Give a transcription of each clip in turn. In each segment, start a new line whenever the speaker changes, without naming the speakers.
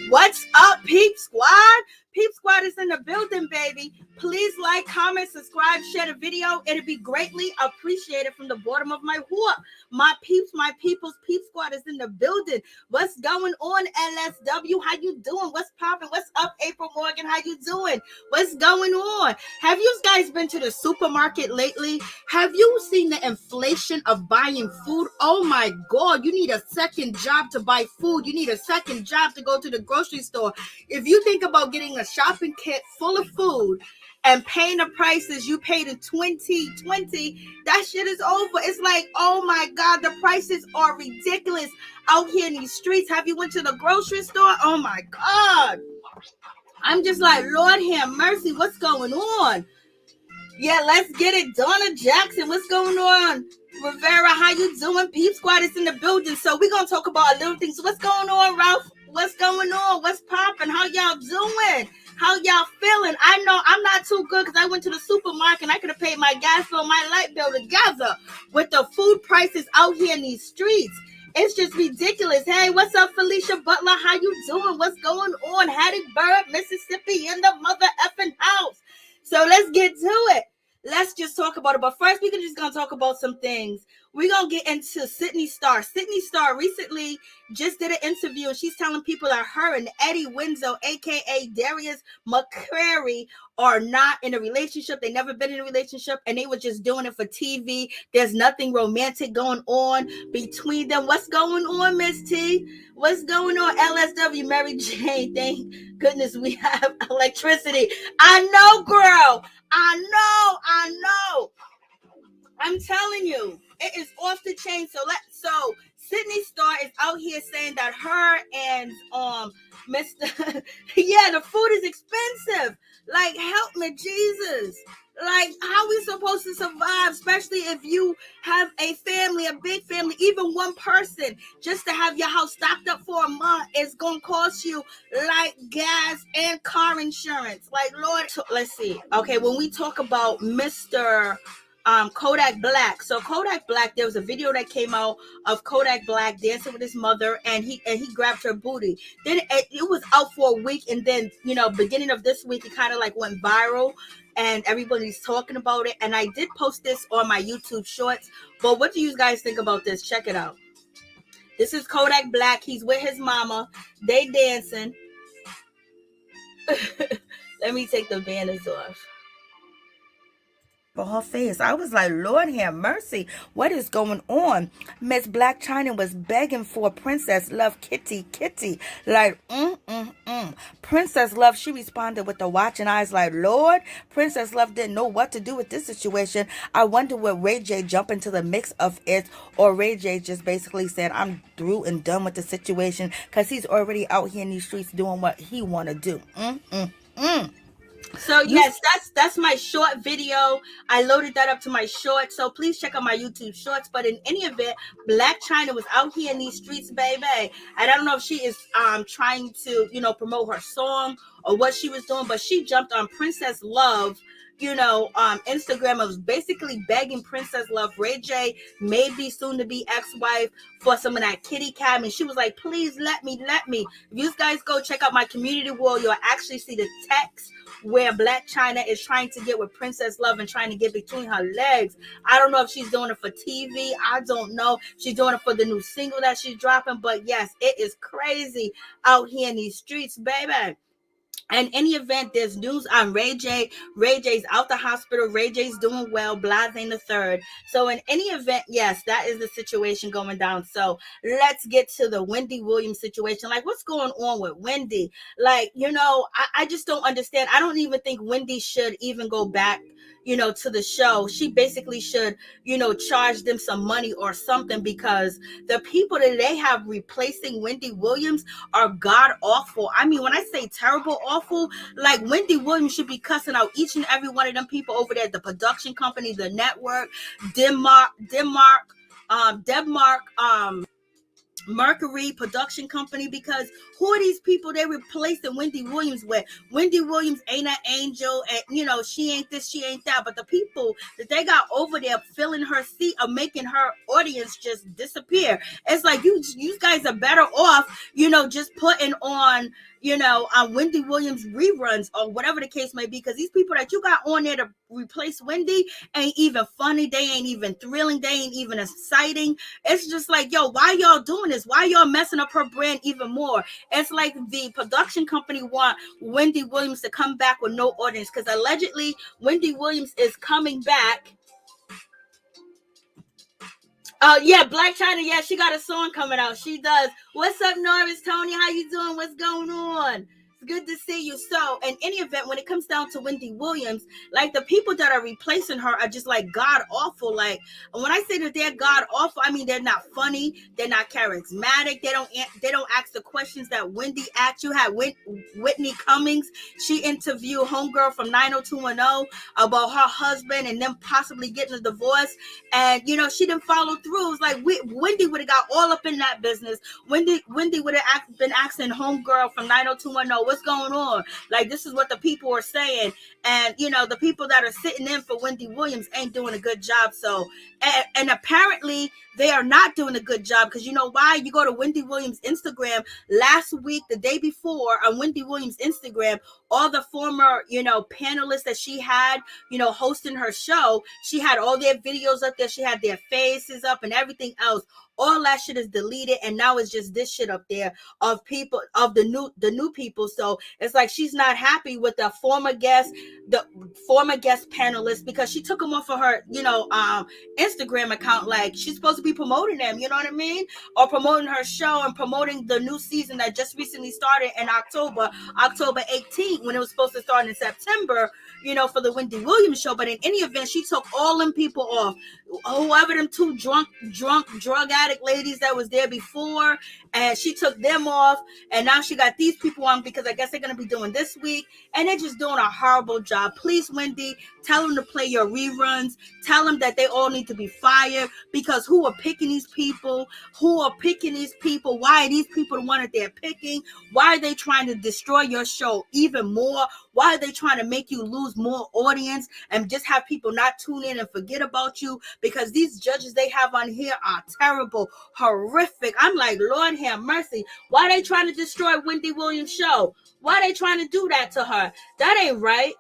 What's up, Peep Squad? Peep Squad is in the building, baby. Please like, comment, subscribe, share the video. It'll be greatly appreciated from the bottom of my heart. My peeps, my peoples, Peep Squad is in the building. What's going on, LSW? How you doing? What's popping? What's up, April Morgan? How you doing? What's going on? Have you guys been to the supermarket lately? Have you seen the inflation of buying food? Oh my God, you need a second job to buy food. You need a second job to go to the grocery store. If you think about getting a shopping kit full of food and paying the prices you paid in 2020, that shit is over. It's like, oh my God, the prices are ridiculous out here in these streets. Have you went to the grocery store? Oh my God. I'm just like, Lord have mercy, what's going on? Yeah, let's get it. Donna Jackson, what's going on? Rivera, how you doing? Peep Squad is in the building. So we're going to talk about a little things. What's going on, Ralph? What's going on? What's popping? How y'all doing? How y'all feeling? I know I'm not too good because I went to the supermarket and I could have paid my gas bill, my light bill together with the food prices out here in these streets. It's just ridiculous. Hey, what's up, Felicia Butler? How you doing? What's going on? Hattie Bird, Mississippi in the mother effing house. So let's get to it. Let's just talk about it. But first, we're just going to talk about some things. We're going to get into Sidney Starr. Sidney Starr recently just did an interview, and she's telling people that her and Eddie Windsor, a.k.a. Darius McCrary, are not in a relationship. They never been in a relationship, and they were just doing it for TV. There's nothing romantic going on between them. What's going on, Miss T? What's going on, LSW? Mary Jane, thank goodness we have electricity. I know, girl. I know. I'm telling you, it is off the chain. So Sidney Starr is out here saying that her and Mr. yeah, the food is expensive. Like, help me, Jesus. Like, how are we supposed to survive, especially if you have a family, a big family, even one person, just to have your house stocked up for a month is going to cost you like gas and car insurance. Like, Lord, let's see. Okay, when we talk about Mr. Kodak Black. So Kodak Black, there was a video that came out of Kodak Black dancing with his mother, and he grabbed her booty. Then it was out for a week, and then, you know, beginning of this week, it kind of like went viral, and everybody's talking about it. And I did post this on my YouTube shorts. But what do you guys think about this? Check it out. This is Kodak Black. He's with his mama. They dancing. Let me take the banners off for her face. I was like, Lord have mercy, what is going on? Miss Blac Chyna was begging for Princess Love kitty. Like, Princess Love, she responded with the watching eyes like, Lord, Princess Love didn't know what to do with this situation. I wonder will Ray J jump into the mix of it, or Ray J just basically said, I'm through and done with the situation, because he's already out here in these streets doing what he want to do. So yes, that's my short video. I loaded that up to my short, so please check out my YouTube shorts. But in any event, Blac Chyna was out here in these streets, baby. And I don't know if she is trying to, you know, promote her song or what she was doing, but she jumped on Princess Love, you know, Instagram. I was basically begging Princess Love, Ray J, maybe soon to be ex-wife, for some of that kitty cat. And she was like, please let me. If you guys go check out my community wall, you'll actually see the text where Blac Chyna is trying to get with Princess Love and trying to get between her legs. I don't know if she's doing it for TV. I don't know. She's doing it for the new single that she's dropping. But yes, it is crazy out here in these streets, baby. In any event, there's news on Ray J. Ray J's out the hospital. Ray J's doing well. Blase ain't the third. So in any event, yes, that is the situation going down. So let's get to the Wendy Williams situation. Like, what's going on with Wendy? Like, I just don't understand. I don't even think Wendy should even go back, to the show. She basically should, charge them some money or something, because the people that they have replacing Wendy Williams are god awful. I mean, when I say terrible awful, like Wendy Williams should be cussing out each and every one of them people over there, the production company, the network, Denmark, Mercury production company, because who are these people they're replacing Wendy Williams with? Wendy Williams ain't an angel, and she ain't this, she ain't that, but the people that they got over there filling her seat are making her audience just disappear. It's like you guys are better off, just putting on Wendy Williams reruns or whatever the case may be, because these people that you got on there to replace Wendy ain't even funny, they ain't even thrilling, they ain't even exciting. It's just like, yo, why y'all doing this? Why y'all messing up her brand even more? It's like the production company want Wendy Williams to come back with no audience, because allegedly Wendy Williams is coming back. Oh yeah, Blac Chyna, yeah, she got a song coming out. She does. What's up, Norris? Tony, how you doing? What's going on? It's good to see you. So, in any event, when it comes down to Wendy Williams, like, the people that are replacing her are just like god awful. Like, when I say that they're god awful, I mean they're not funny, they're not charismatic, they don't ask the questions that Wendy asked. You had Whitney Cummings. She interviewed homegirl from 90210 about her husband and them possibly getting a divorce, and she didn't follow through. It was like Wendy would have got all up in that business. Wendy would have been asking homegirl from 90210, what's going on? Like, this is what the people are saying. And the people that are sitting in for Wendy Williams ain't doing a good job. So and apparently they are not doing a good job, because you know why? You go to Wendy Williams Instagram last week, the day before, on Wendy Williams Instagram, all the former panelists that she had hosting her show, she had all their videos up there, she had their faces up and everything else. All that shit is deleted, and now it's just this shit up there of people, of the new people. So it's like she's not happy with the former guest panelists, because she took them off of her Instagram account. Like, she's supposed to be promoting them, you know what I mean, or promoting her show and promoting the new season that just recently started in October 18th, when it was supposed to start in September, for the Wendy Williams show. But in any event, she took all them people off, whoever them two drunk drug addict ladies that was there before, and she took them off, and now she got these people on, because I guess they're going to be doing this week, and they're just doing a horrible job. Please, Wendy, tell them to play your reruns, tell them that they all need to be fired, because who are picking these people? Why are these people the one that they're picking? Why are they trying to destroy your show even more? Why are they trying to make you lose more audience and just have people not tune in and forget about you? Because these judges they have on here are terrible, horrific. I'm like, Lord have mercy. Why are they trying to destroy Wendy Williams' show? Why are they trying to do that to her? That ain't right.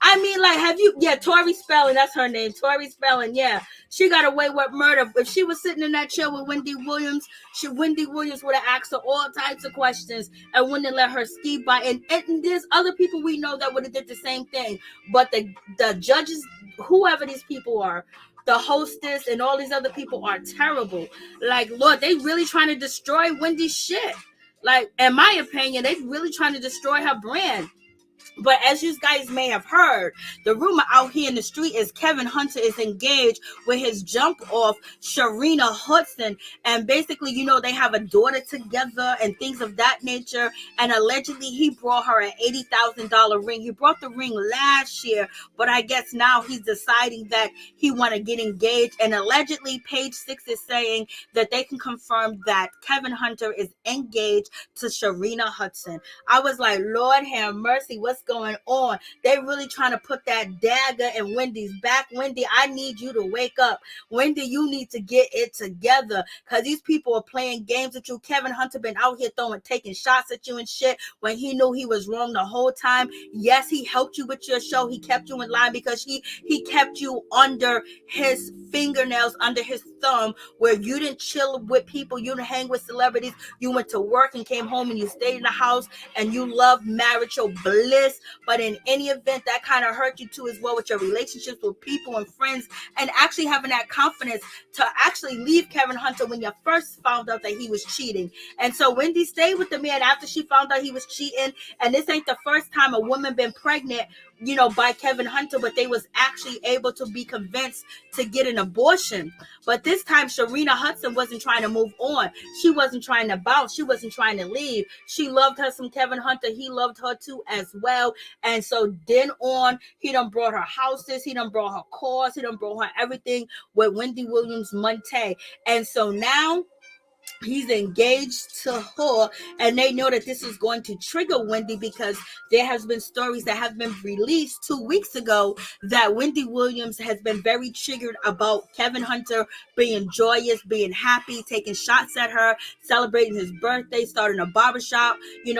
I mean, like, Tori Spelling, that's her name. Tori Spelling, yeah. She got away with murder. If she was sitting in that chair with Wendy Williams, Wendy Williams would have asked her all types of questions and wouldn't have let her ski by. And there's other people we know that would have did the same thing. But the judges, whoever these people are, the hostess and all these other people are terrible. Like, Lord, they really trying to destroy Wendy's shit. Like, in my opinion, they really trying to destroy her brand. But as you guys may have heard, the rumor out here in the street is Kevin Hunter is engaged with his jump off, Sharina Hudson. And basically, they have a daughter together and things of that nature. And allegedly, he brought her an $80,000 ring. He brought the ring last year, but I guess now he's deciding that he want to get engaged. And allegedly, Page 6 is saying that they can confirm that Kevin Hunter is engaged to Sharina Hudson. I was like, Lord have mercy, what's going on. They really trying to put that dagger in Wendy's back. Wendy, I need you to wake up. Wendy, you need to get it together, because these people are playing games with you. Kevin Hunter been out here taking shots at you and shit when he knew he was wrong the whole time. Yes, he helped you with your show. He kept you in line because he kept you under his fingernails, under his thumb, where you didn't chill with people, you didn't hang with celebrities. You went to work and came home and you stayed in the house and you loved marital bliss. But in any event, that kind of hurt you too as well with your relationships with people and friends, and actually having that confidence to actually leave Kevin Hunter when you first found out that he was cheating. And so Wendy stayed with the man after she found out he was cheating. And this ain't the first time a woman been pregnant, by Kevin Hunter, but they was actually able to be convinced to get an abortion. But this time, Sharina Hudson wasn't trying to move on. She wasn't trying to bounce. She wasn't trying to leave. She loved her some Kevin Hunter. He loved her too as well. And so then on, he done brought her houses. He done brought her cars. He done brought her everything with Wendy Williams Monte. And so now he's engaged to her, and they know that this is going to trigger Wendy, because there has been stories that have been released 2 weeks ago that Wendy Williams has been very triggered about Kevin Hunter being joyous, being happy, taking shots at her, celebrating his birthday, starting a barbershop,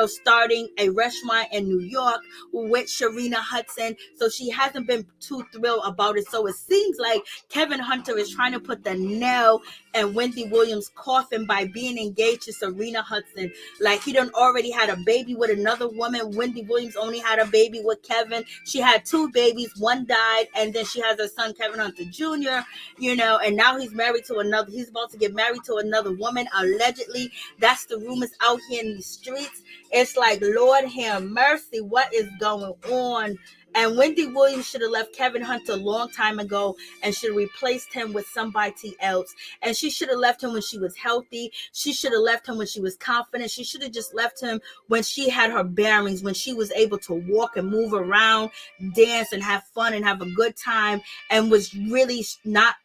starting a restaurant in New York with Sharina Hudson. So she hasn't been too thrilled about it. So it seems like Kevin Hunter is trying to put the nail in Wendy Williams' coffin by being engaged to Sharina Hudson. Like, he done already had a baby with another woman. Wendy Williams only had a baby with Kevin. She had 2 babies. One died, and then she has her son Kevin Hunter Jr., and now he's married to another. He's about to get married to another woman, allegedly. That's the rumors out here in these streets. It's like, Lord have mercy, what is going on? And Wendy Williams should have left Kevin Hunter a long time ago and should have replaced him with somebody else. And she should have left him when she was healthy. She should have left him when she was confident. She should have just left him when she had her bearings, when she was able to walk and move around, dance and have fun and have a good time, and was really not,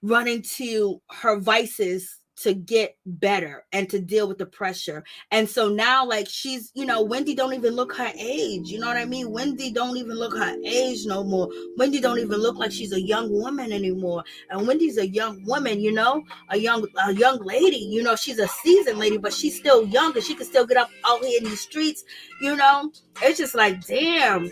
running to her vices to get better and to deal with the pressure. And so now, like, she's, Wendy don't even look her age. You know what I mean? Wendy don't even look her age no more. Wendy don't even look like she's a young woman anymore. And Wendy's a young woman, a young lady. She's a seasoned lady, but she's still young and she can still get up out here in these streets. It's just like, damn.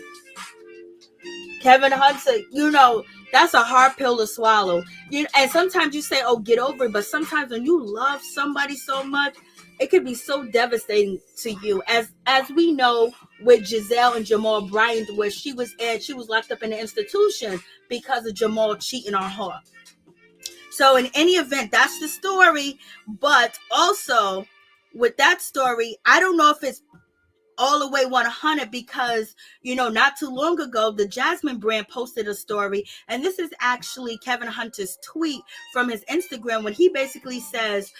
Kevin Hunter, that's a hard pill to swallow. And sometimes you say, oh, get over it. But sometimes when you love somebody so much, it could be so devastating to you. As we know with Gizelle and Jamal Bryant, where she was locked up in an institution because of Jamal cheating on her. So in any event, that's the story. But also with that story, I don't know if it's all the way 100, because not too long ago the Jasmine brand posted a story, and this is actually Kevin Hunter's tweet from his Instagram, when he basically says,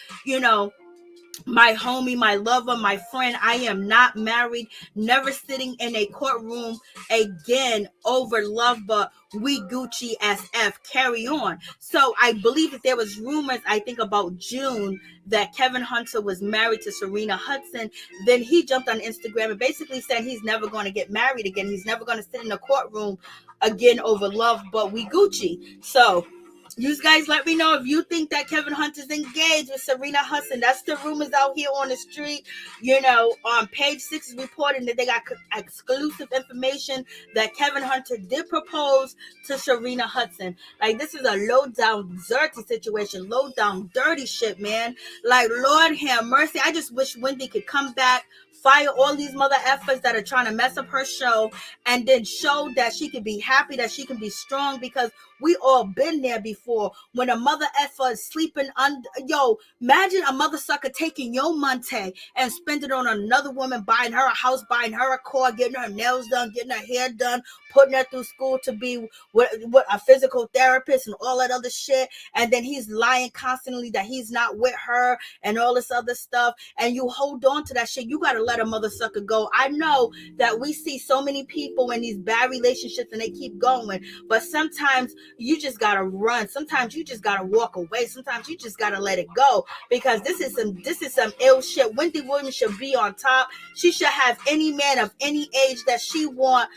my homie, my lover, my friend, I am not married, never sitting in a courtroom again over love, but we Gucci SF, carry on. So I believe that there was rumors, I think about June, that Kevin Hunter was married to Sharina Hudson. Then he jumped on Instagram and basically said he's never going to get married again. He's never going to sit in a courtroom again over love, but we Gucci. So you guys let me know if you think that Kevin Hunter's engaged with Sharina Hudson. That's the rumors out here on the street. Page 6 is reporting that they got exclusive information that Kevin Hunter did propose to Sharina Hudson. Like, this is a low down dirty situation, low down dirty shit, man. Like, Lord have mercy. I just wish Wendy could come back, fire all these mother effers that are trying to mess up her show, and then show that she can be happy, that she can be strong, because we all been there before. When a mother effer is sleeping under, imagine a mother sucker taking your money and spend it on another woman, buying her a house, buying her a car, getting her nails done, getting her hair done, putting her through school to be with a physical therapist and all that other shit. And then he's lying constantly that he's not with her and all this other stuff. And you hold on to that shit. You got to let let a mother sucker go. I know that we see so many people in these bad relationships and they keep going, but sometimes you just gotta run. Sometimes you just gotta walk away. Sometimes you just gotta let it go, because this is some ill shit. Wendy Williams should be on top. She should have any man of any age that she want,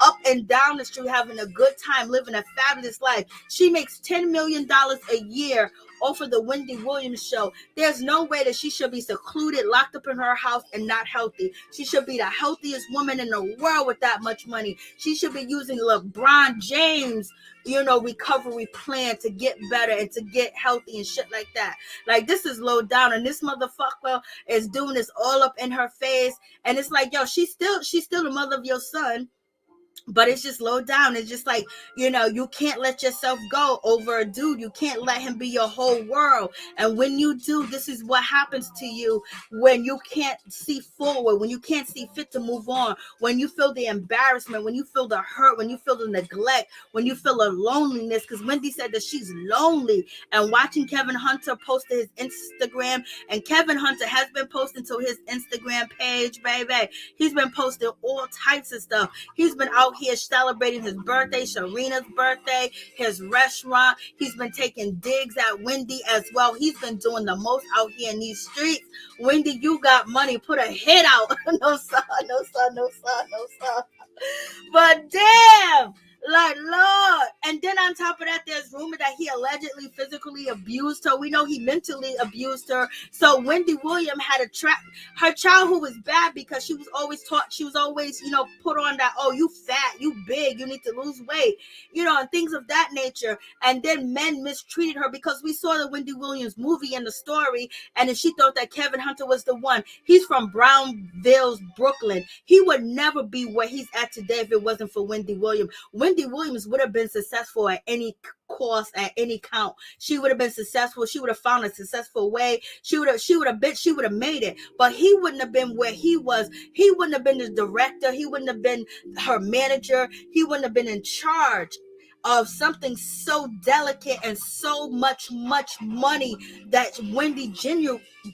up and down the street, having a good time, living a fabulous life. She makes $10 million a year off of the Wendy Williams show. There's no way that she should be secluded, locked up in her house, and not healthy. She should be the healthiest woman in the world with that much money. She should be using LeBron James, recovery plan to get better and to get healthy and shit like that. Like, this is low down, and this motherfucker is doing this all up in her face. And it's like, yo, she's still the mother of your son. But it's just low down. It's just like, you can't let yourself go over a dude. You can't let him be your whole world. And when you do, this is what happens to you when you can't see forward, when you can't see fit to move on, when you feel the embarrassment, when you feel the hurt, when you feel the neglect, when you feel the loneliness. Because Wendy said that she's lonely. And watching Kevin Hunter post to his Instagram, and Kevin Hunter has been posting to his Instagram page, baby. He's been posting all types of stuff. He's been out here celebrating his birthday, Serena's birthday, his restaurant. He's been taking digs at Wendy as well. He's been doing the most out here in these streets. Wendy, you got money. Put a hit out. No, son. But damn, like, Lord. And then on top of that, there's rumor that he allegedly physically abused her. We know he mentally abused her. So Wendy Williams had her childhood was bad because she was always taught, she was always, put on that, oh, you fat, you big, you need to lose weight, and things of that nature. And then men mistreated her because we saw the Wendy Williams movie and the story, and then she thought that Kevin Hunter was the one. He's from Brownville, Brooklyn. He would never be where he's at today if it wasn't for Wendy Williams. Wendy Williams would have been successful at any cost, at any count. She would have been successful. She would have found a successful way. She would have made it. But he wouldn't have been where he was. He wouldn't have been the director. He wouldn't have been her manager. He wouldn't have been in charge of something so delicate and so much money that Wendy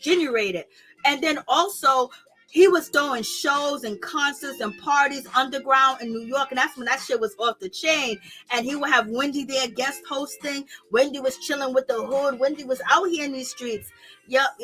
generated. And then also, he was throwing shows and concerts and parties underground in New York. And that's when that shit was off the chain. And he would have Wendy there guest hosting. Wendy was chilling with the hood. Wendy was out here in these streets. Yup.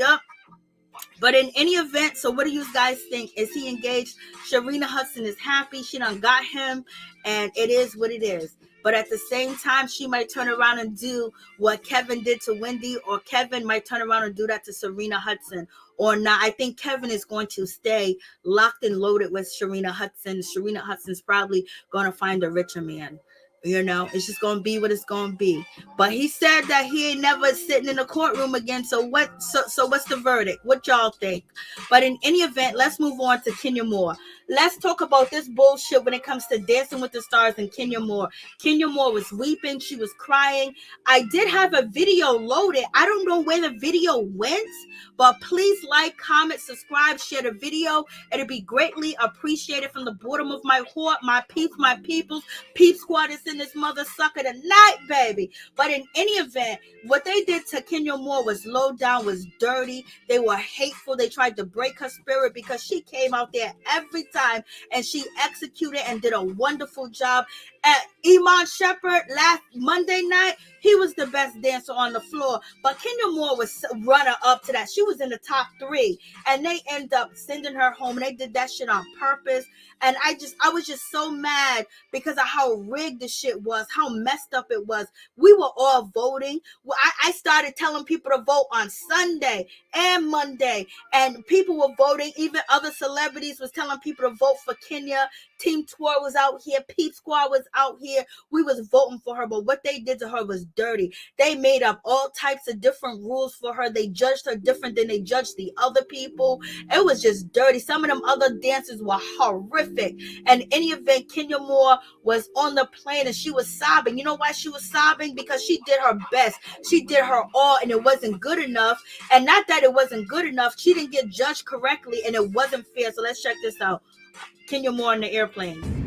But in any event, so what do you guys think? Is he engaged? Sharina Hudson is happy. She done got him. And it is what it is. But at the same time, she might turn around and do what Kevin did to Wendy, or Kevin might turn around and do that to Sharina Hudson, or not. I think Kevin is going to stay locked and loaded with Sharina Hudson. Sharina Hudson's probably going to find a richer man. It's just going to be what it's going to be. But he said that he ain't never sitting in a courtroom again. So what's the verdict? What y'all think? But in any event, let's move on to Kenya Moore. Let's talk about this bullshit when it comes to Dancing with the Stars and Kenya Moore. Kenya Moore was weeping. She was crying. I did have a video loaded. I don't know where the video went, but please like, comment, subscribe, share the video. It'll be greatly appreciated from the bottom of my heart. My peeps, my peoples, Peep Squad is in this mother sucker tonight, baby. But in any event, what they did to Kenya Moore was low down, was dirty. They were hateful. They tried to break her spirit because she came out there every time and she executed and did a wonderful job. At Iman Shepherd last Monday night, he was the best dancer on the floor, but Kenya Moore was runner up to that. She was in the top 3, and they end up sending her home, and they did that shit on purpose. And I was just so mad because of how rigged the shit was, how messed up it was. We were all voting. Well, I started telling people to vote on Sunday and Monday, and people were voting. Even other celebrities was telling people to vote for Kenya. Team Tour was out here. Peep Squad was out here. We was voting for her, but what they did to her was dirty. They made up all types of different rules for her. They judged her different than they judged the other people. It was just dirty. Some of them other dancers were horrific. And in any event, Kenya Moore was on the plane and she was sobbing. You know why she was sobbing? Because she did her best. She did her all, and it wasn't good enough. And not that it wasn't good enough, she didn't get judged correctly, and it wasn't fair. So let's check this out. Kenya Moore on the airplane.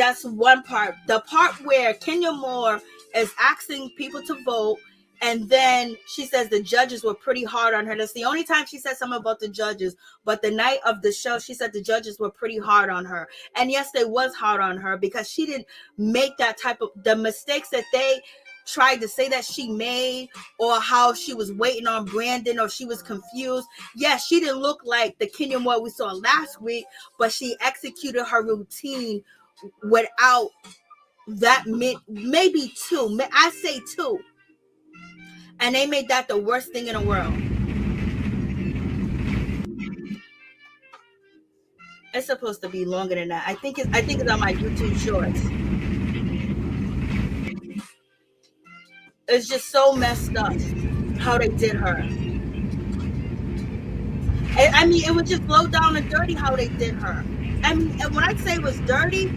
that's one part. The part where Kenya Moore is asking people to vote, and then she says the judges were pretty hard on her. That's the only time she said something about the judges. But the night of the show, she said the judges were pretty hard on her. And yes, they was hard on her because she didn't make that type of, the mistakes that they tried to say that she made, or how she was waiting on Brandon, or she was confused. Yes, she didn't look like the Kenya Moore we saw last week, but she executed her routine without that, maybe two. I say two. And they made that the worst thing in the world. It's supposed to be longer than that. I think it's on my YouTube shorts. It's just so messed up how they did her. I mean, it was just low down and dirty how they did her. I mean, and when I say it was dirty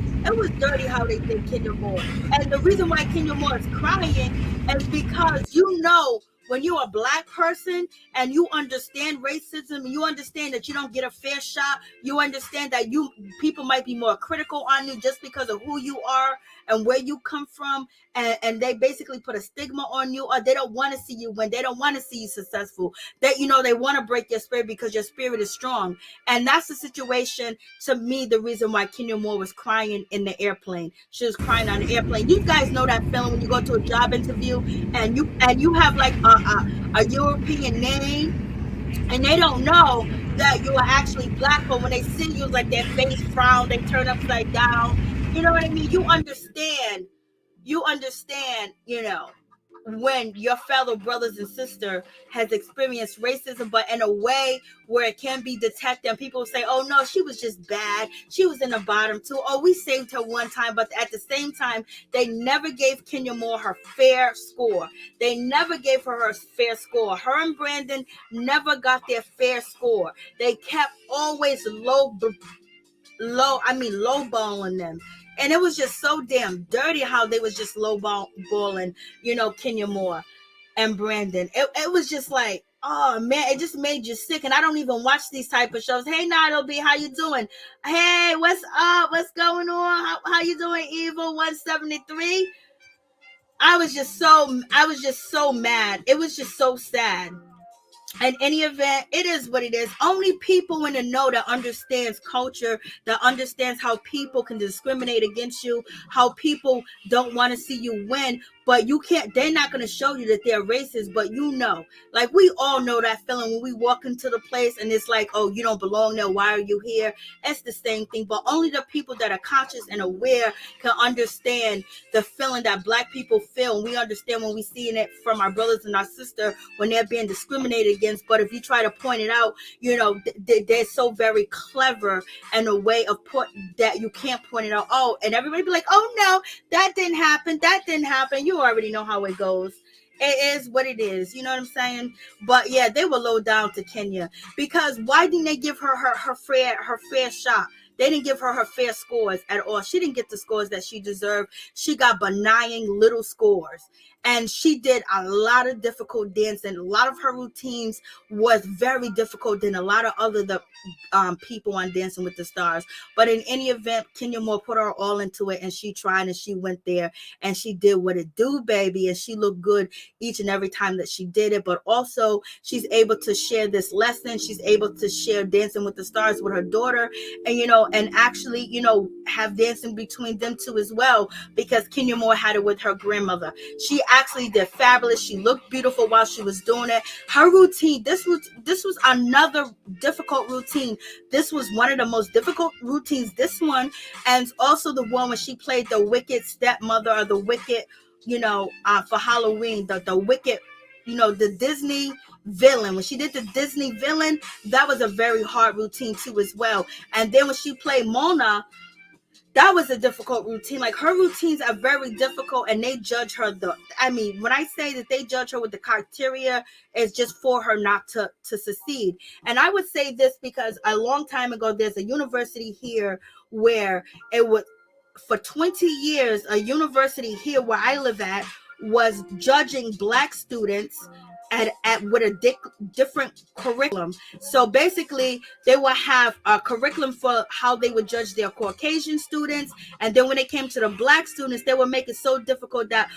how they did Kenya Moore. And the reason why Kenya Moore is crying is because, you know, when you're a Black person and you understand racism, you understand that you don't get a fair shot, you understand that people might be more critical on you just because of who you are and where you come from, and they basically put a stigma on you, or they don't want to see you win, they don't want to see you successful, that, you know, they want to break your spirit because your spirit is strong. And that's the situation, to me, the reason why Kenya Moore was crying in the airplane. She was crying on the airplane. You guys know that feeling when you go to a job interview and you have like a European name, and they don't know that you are actually Black, but when they see you, like their face frown, they turn upside down. You know what I mean? You understand, you know, when your fellow brothers and sister has experienced racism, but in a way where it can be detected, and people say, oh no, she was just bad, she was in the bottom too, oh, we saved her one time. But at the same time, they never gave Kenya Moore her fair score. They never gave her fair score. Her and Brandon never got their fair score. They kept always lowballing them. And it was just so damn dirty how they was just lowballing, you know, Kenya Moore and Brandon. It was just like, oh man, it just made you sick. And I don't even watch these type of shows. Hey, Nado B, how you doing? Hey, what's up? What's going on? How you doing, Evil 173? I was just so mad. It was just so sad. In any event, it is what it is. Only people in the know that understands culture, that understands how people can discriminate against you, how people don't want to see you win, but you can't, they're not going to show you that they're racist, but you know, like we all know that feeling when we walk into the place and it's like, oh, you don't belong there, why are you here? It's the same thing, but only the people that are conscious and aware can understand the feeling that Black people feel. And we understand when we see it from our brothers and our sisters when they're being discriminated against. But if you try to point it out, you know, they're so very clever in a way of that you can't point it out. Oh, and everybody be like, oh no, that didn't happen. You already know how it goes. It is what it is. You know what I'm saying? But yeah, they were low down to Kenya, because why didn't they give her fair shot? They didn't give her fair scores at all. She didn't get the scores that she deserved. She got benign little scores. And she did a lot of difficult dancing. A lot of her routines was very difficult than a lot of other people on Dancing with the Stars. But in any event, Kenya Moore put her all into it, and she tried, and she went there, and she did what it do, baby. And she looked good each and every time that she did it. But also, she's able to share this lesson. She's able to share Dancing with the Stars with her daughter, and you know, and actually, you know, have dancing between them two as well, because Kenya Moore had it with her grandmother. She actually did fabulous. She looked beautiful while she was doing it. Her routine, this was another difficult routine. This was one of the most difficult routines, this one, and also the one when she played the wicked stepmother, or the wicked, you know, for Halloween, the wicked, you know, the Disney villain. When she did the Disney villain, that was a very hard routine too as well. And then when she played Mona, that was a difficult routine. Like, her routines are very difficult, and they judge her. When I say that they judge her with the criteria, it's just for her not to succeed. And I would say this because a long time ago, there's a university here where it was, for 20 years, a university here where I live at was judging Black students with a different curriculum. So basically, they will have a curriculum for how they would judge their Caucasian students, and then when it came to the Black students, they would make it so difficult that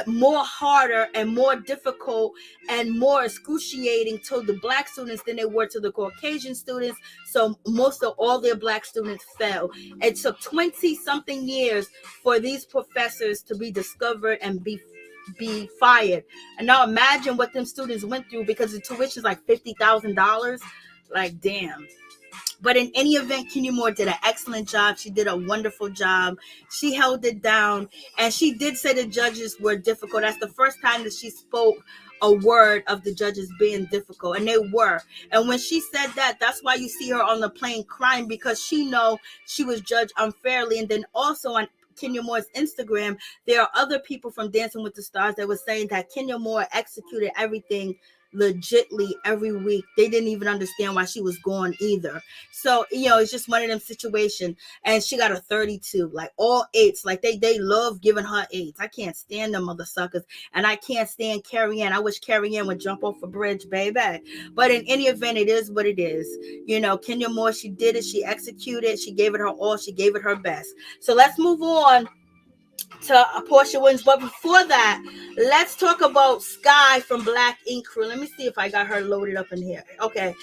more harder and more difficult and more excruciating to the Black students than they were to the Caucasian students. So most of all their Black students fell. It took 20 something years for these professors to be discovered and be fired. And now imagine what them students went through, because the tuition is like $50,000. Like, damn. But in any event, Kenya Moore did an excellent job. She did a wonderful job. She held it down, and she did say the judges were difficult. That's the first time that she spoke a word of the judges being difficult, and they were. And when she said that, that's why you see her on the plane crying, because she know she was judged unfairly. And then also on Kenya Moore's Instagram, there are other people from Dancing with the Stars that were saying that Kenya Moore executed everything legitly every week. They didn't even understand why she was gone either. So, it's just one of them situations. And she got a 32, like all eights. Like they love giving her eights. I can't stand them mother suckers. And I can't stand Carrie Ann. I wish Carrie Ann would jump off a bridge, baby. But in any event, it is what it is. Kenya Moore, she did it. She executed. She gave it her all. She gave it her best. So let's move on to Porsha Williams. But before that, let's talk about Skye from Blac Crew. Let me see if I got her loaded up in here. Okay.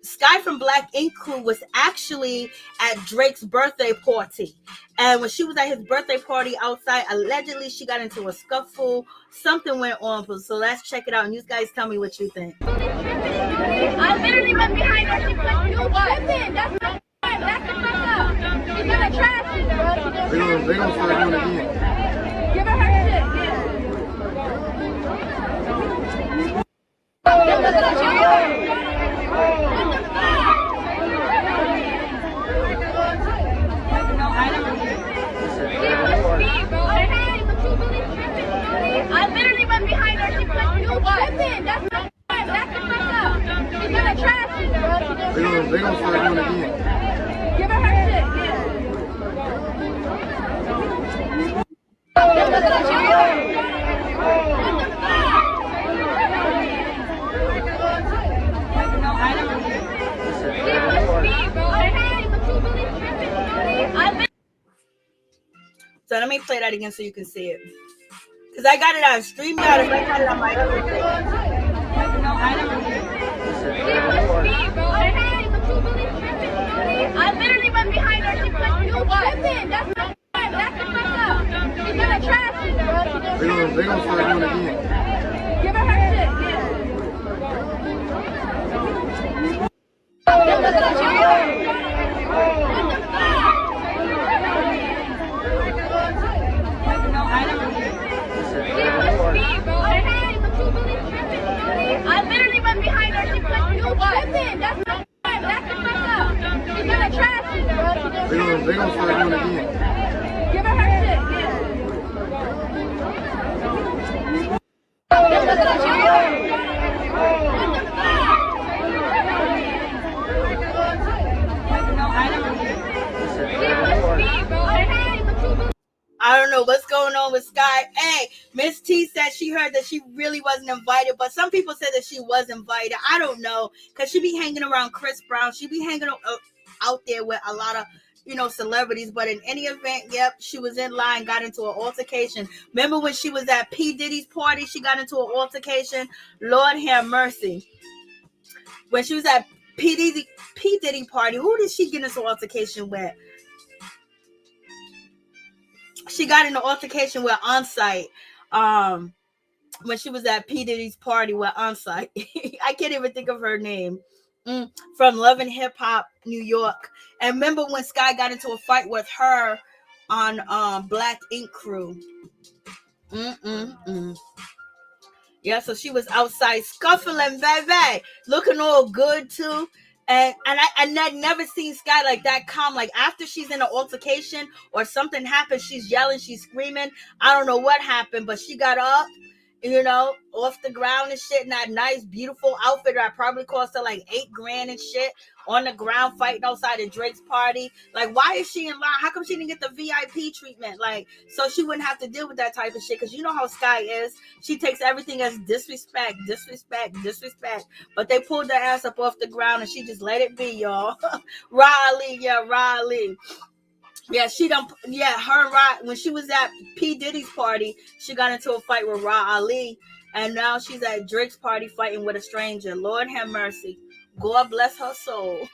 Skye from Blac Crew was actually at Drake's birthday party. And when she was at his birthday party outside, allegedly she got into a scuffle. Something went on. So let's check it out. And you guys tell me what you think.
I literally went behind her. She was like, you tripping. That's the fuck up. She's gonna trash it, bro. They gonna start doing it again. Give her her shit. I literally went behind her. She was like, you tripping. That's the fuck up. She's gonna trash it, bro. They gonna start doing it again. Give her her shit.
So let me play that again so you can see it. Because I got it on StreamYard and I got it on my other thing.
I literally went behind her. She was like, you tripping. That's the fuck up. She's gonna trash it, bro. They gonna start doing it again. Give her her shit. I literally went behind her. She was like, you tripping. That's the fuck up. She's gonna trash it, bro. They gonna start doing it again. Give her her shit.
I don't know what's going on with Skye. Hey, Miss T said she heard that she really wasn't invited, but some people said that she was invited. I don't know, because she be hanging around Chris Brown. She be hanging out there with a lot of, celebrities. But in any event, yep, she was in line, got into an altercation. Remember when she was at P. Diddy's party, she got into an altercation? Lord have mercy. When she was at P. Diddy party, who did she get into an altercation with? She got in an altercation with Onsite. When she was at P. Diddy's party with Onsite. I can't even think of her name. From Love and Hip Hop, New York. And remember when Skye got into a fight with her on Blac Crew. Yeah, so she was outside scuffling, baby, looking all good too. And I'd never seen Skye like that calm. Like after she's in an altercation or something happens, she's yelling, she's screaming. I don't know what happened, but she got up you know, off the ground and shit in that nice, beautiful outfit that probably cost her like $8,000 and shit, on the ground fighting outside of Drake's party. Like, why is she in line? How come she didn't get the VIP treatment? Like, so she wouldn't have to deal with that type of shit. Because you know how Skye is. She takes everything as disrespect. But they pulled her ass up off the ground and she just let it be, y'all. Riley. Yeah, her and Rod, when she was at P. Diddy's party, she got into a fight with Ra Ali, and now she's at Drake's party fighting with a stranger. Lord have mercy. God bless her soul.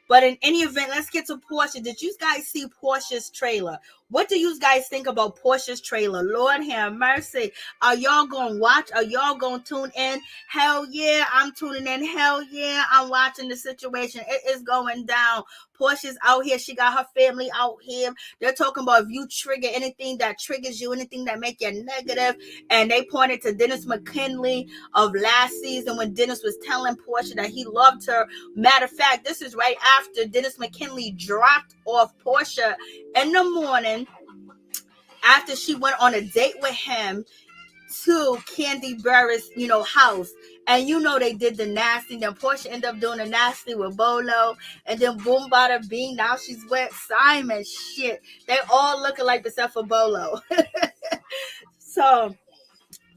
But in any event, let's get to Porsha. Did you guys see Porsha's trailer? What do you guys think about Porsha's trailer? Lord have mercy. Are y'all going to watch? Are y'all going to tune in? Hell yeah, I'm tuning in. Hell yeah, I'm watching the situation. It is going down. Porsha's out here. She got her family out here. They're talking about if you trigger anything that triggers you, anything that make you negative. And they pointed to Dennis McKinley of last season when Dennis was telling Porsha that he loved her. Matter of fact, this is right after Dennis McKinley dropped off Porsha in the morning after she went on a date with him to Candy Burris, house. And they did the nasty. Then Porsha ended up doing the nasty with Bolo. And then boom, bada bing. Now she's with Simon. Shit. They all looking like except for Bolo. So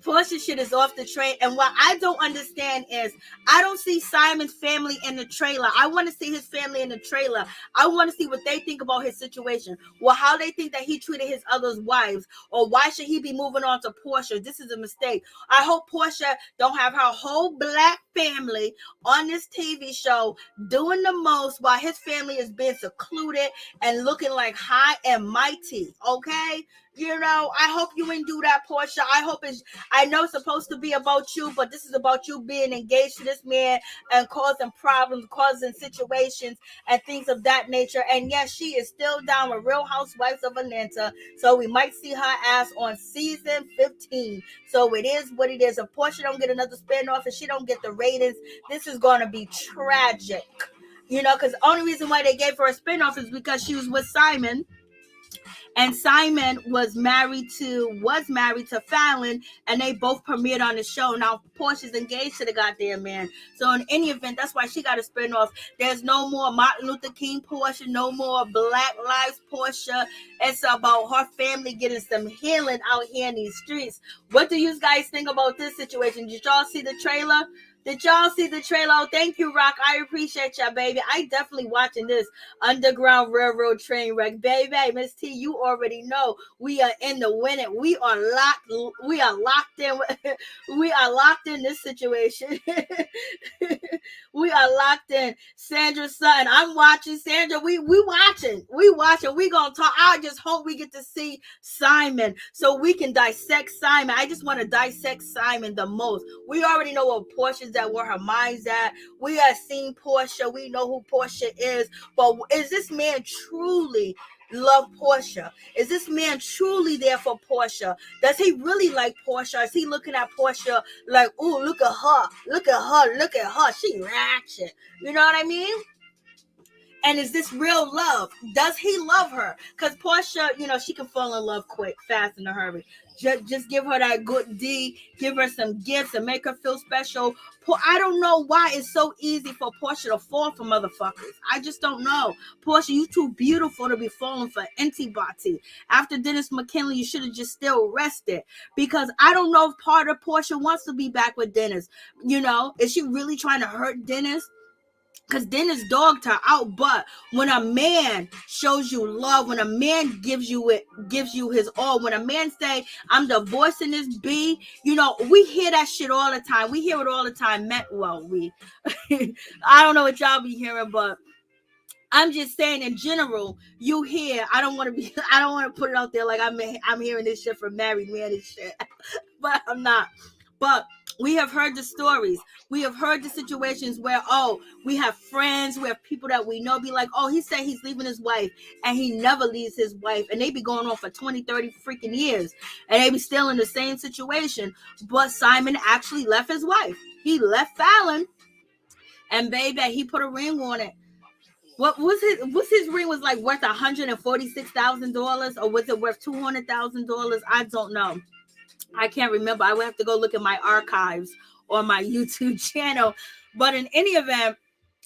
Porsha shit is off the train. And what I don't understand is I don't see Simon's family in the trailer. I want to see his family in the trailer. I want to see what they think about his situation. Well, how they think that he treated his other's wives, or why should he be moving on to Porsha? This is a mistake. I hope Porsha don't have her whole Black family on this TV show doing the most while his family is being secluded and looking like high and mighty. Okay? I hope you ain't do that, Porsha. I know it's supposed to be about you, but this is about you being engaged to this man and causing problems, causing situations and things of that nature. And yes, she is still down with Real Housewives of Atlanta. So we might see her ass on season 15. So it is what it is. If Porsha don't get another spinoff and she don't get the ratings, this is going to be tragic. Because the only reason why they gave her a spinoff is because she was with Simon. And Simon was married to Fallon, and they both premiered on the show. Now Porsha's engaged to the goddamn man. So in any event, that's why she got a spinoff. There's no more Martin Luther King Porsha, no more Black Lives Porsha. It's about her family getting some healing out here in these streets. What do you guys think about this situation? Did y'all see the trailer? Oh, thank you, Rock. I appreciate y'all, baby. I definitely watching this Underground Railroad train wreck, baby. Miss T, you already know we are in the winning. We are locked in. We are locked in this situation. We are locked in. Sandra Sutton, I'm watching. Sandra, we watching. We gonna talk. I just hope we get to see Simon so we can dissect Simon. I just want to dissect Simon the most. We already know what Porsha's at, where her mind's at. We have seen Porsha. We know who Porsha is. But is this man truly love Porsha? Is this man truly there for Porsha? Does he really like Porsha? Is he looking at Porsha like, ooh, look at her. She ratchet. You know what I mean? And is this real love? Does he love her? Because Porsha, she can fall in love quick, fast, in a hurry. Just give her that good D, give her some gifts and make her feel special. I don't know why it's so easy for Porsha to fall for motherfuckers. I just don't know. Porsha, you too beautiful to be falling for antibody. After Dennis McKinley, you should have just still rested. Because I don't know if part of Porsha wants to be back with Dennis. Is she really trying to hurt Dennis? Because Dennis dogged her out. But when a man shows you love, when a man gives you his all, when a man say, I'm divorcing this B, we hear that shit all the time. We hear it all the time. I don't know what y'all be hearing, but I'm just saying in general, you hear, I don't want to put it out there like I'm hearing this shit from married men and shit, but I'm not. But we have heard the stories. We have heard the situations where, we have friends, we have people that we know be like, he said he's leaving his wife, and he never leaves his wife. And they be going on for 20, 30 freaking years. And they be still in the same situation. But Simon actually left his wife. He left Fallon. And baby, he put a ring on it. What's his ring was like worth $146,000, or was it worth $200,000? I don't know. I can't remember. I would have to go look at my archives on my YouTube channel. But in any event,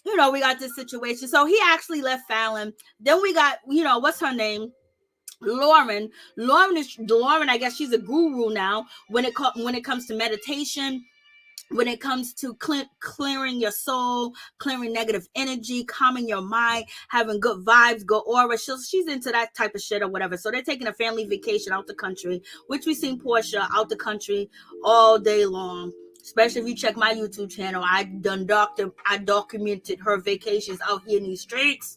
you know, we got this situation. So he actually left Fallon. Then we got, you know, what's her name? Lauren. Lauren, I guess she's a guru now when it comes to meditation, when it comes to clearing your soul, clearing negative energy, calming your mind, having good vibes, good aura. She's into that type of shit or whatever. So they're taking a family vacation out the country, which we seen Porsha out the country all day long. Especially if you check my YouTube channel, I documented her vacations out here in these streets.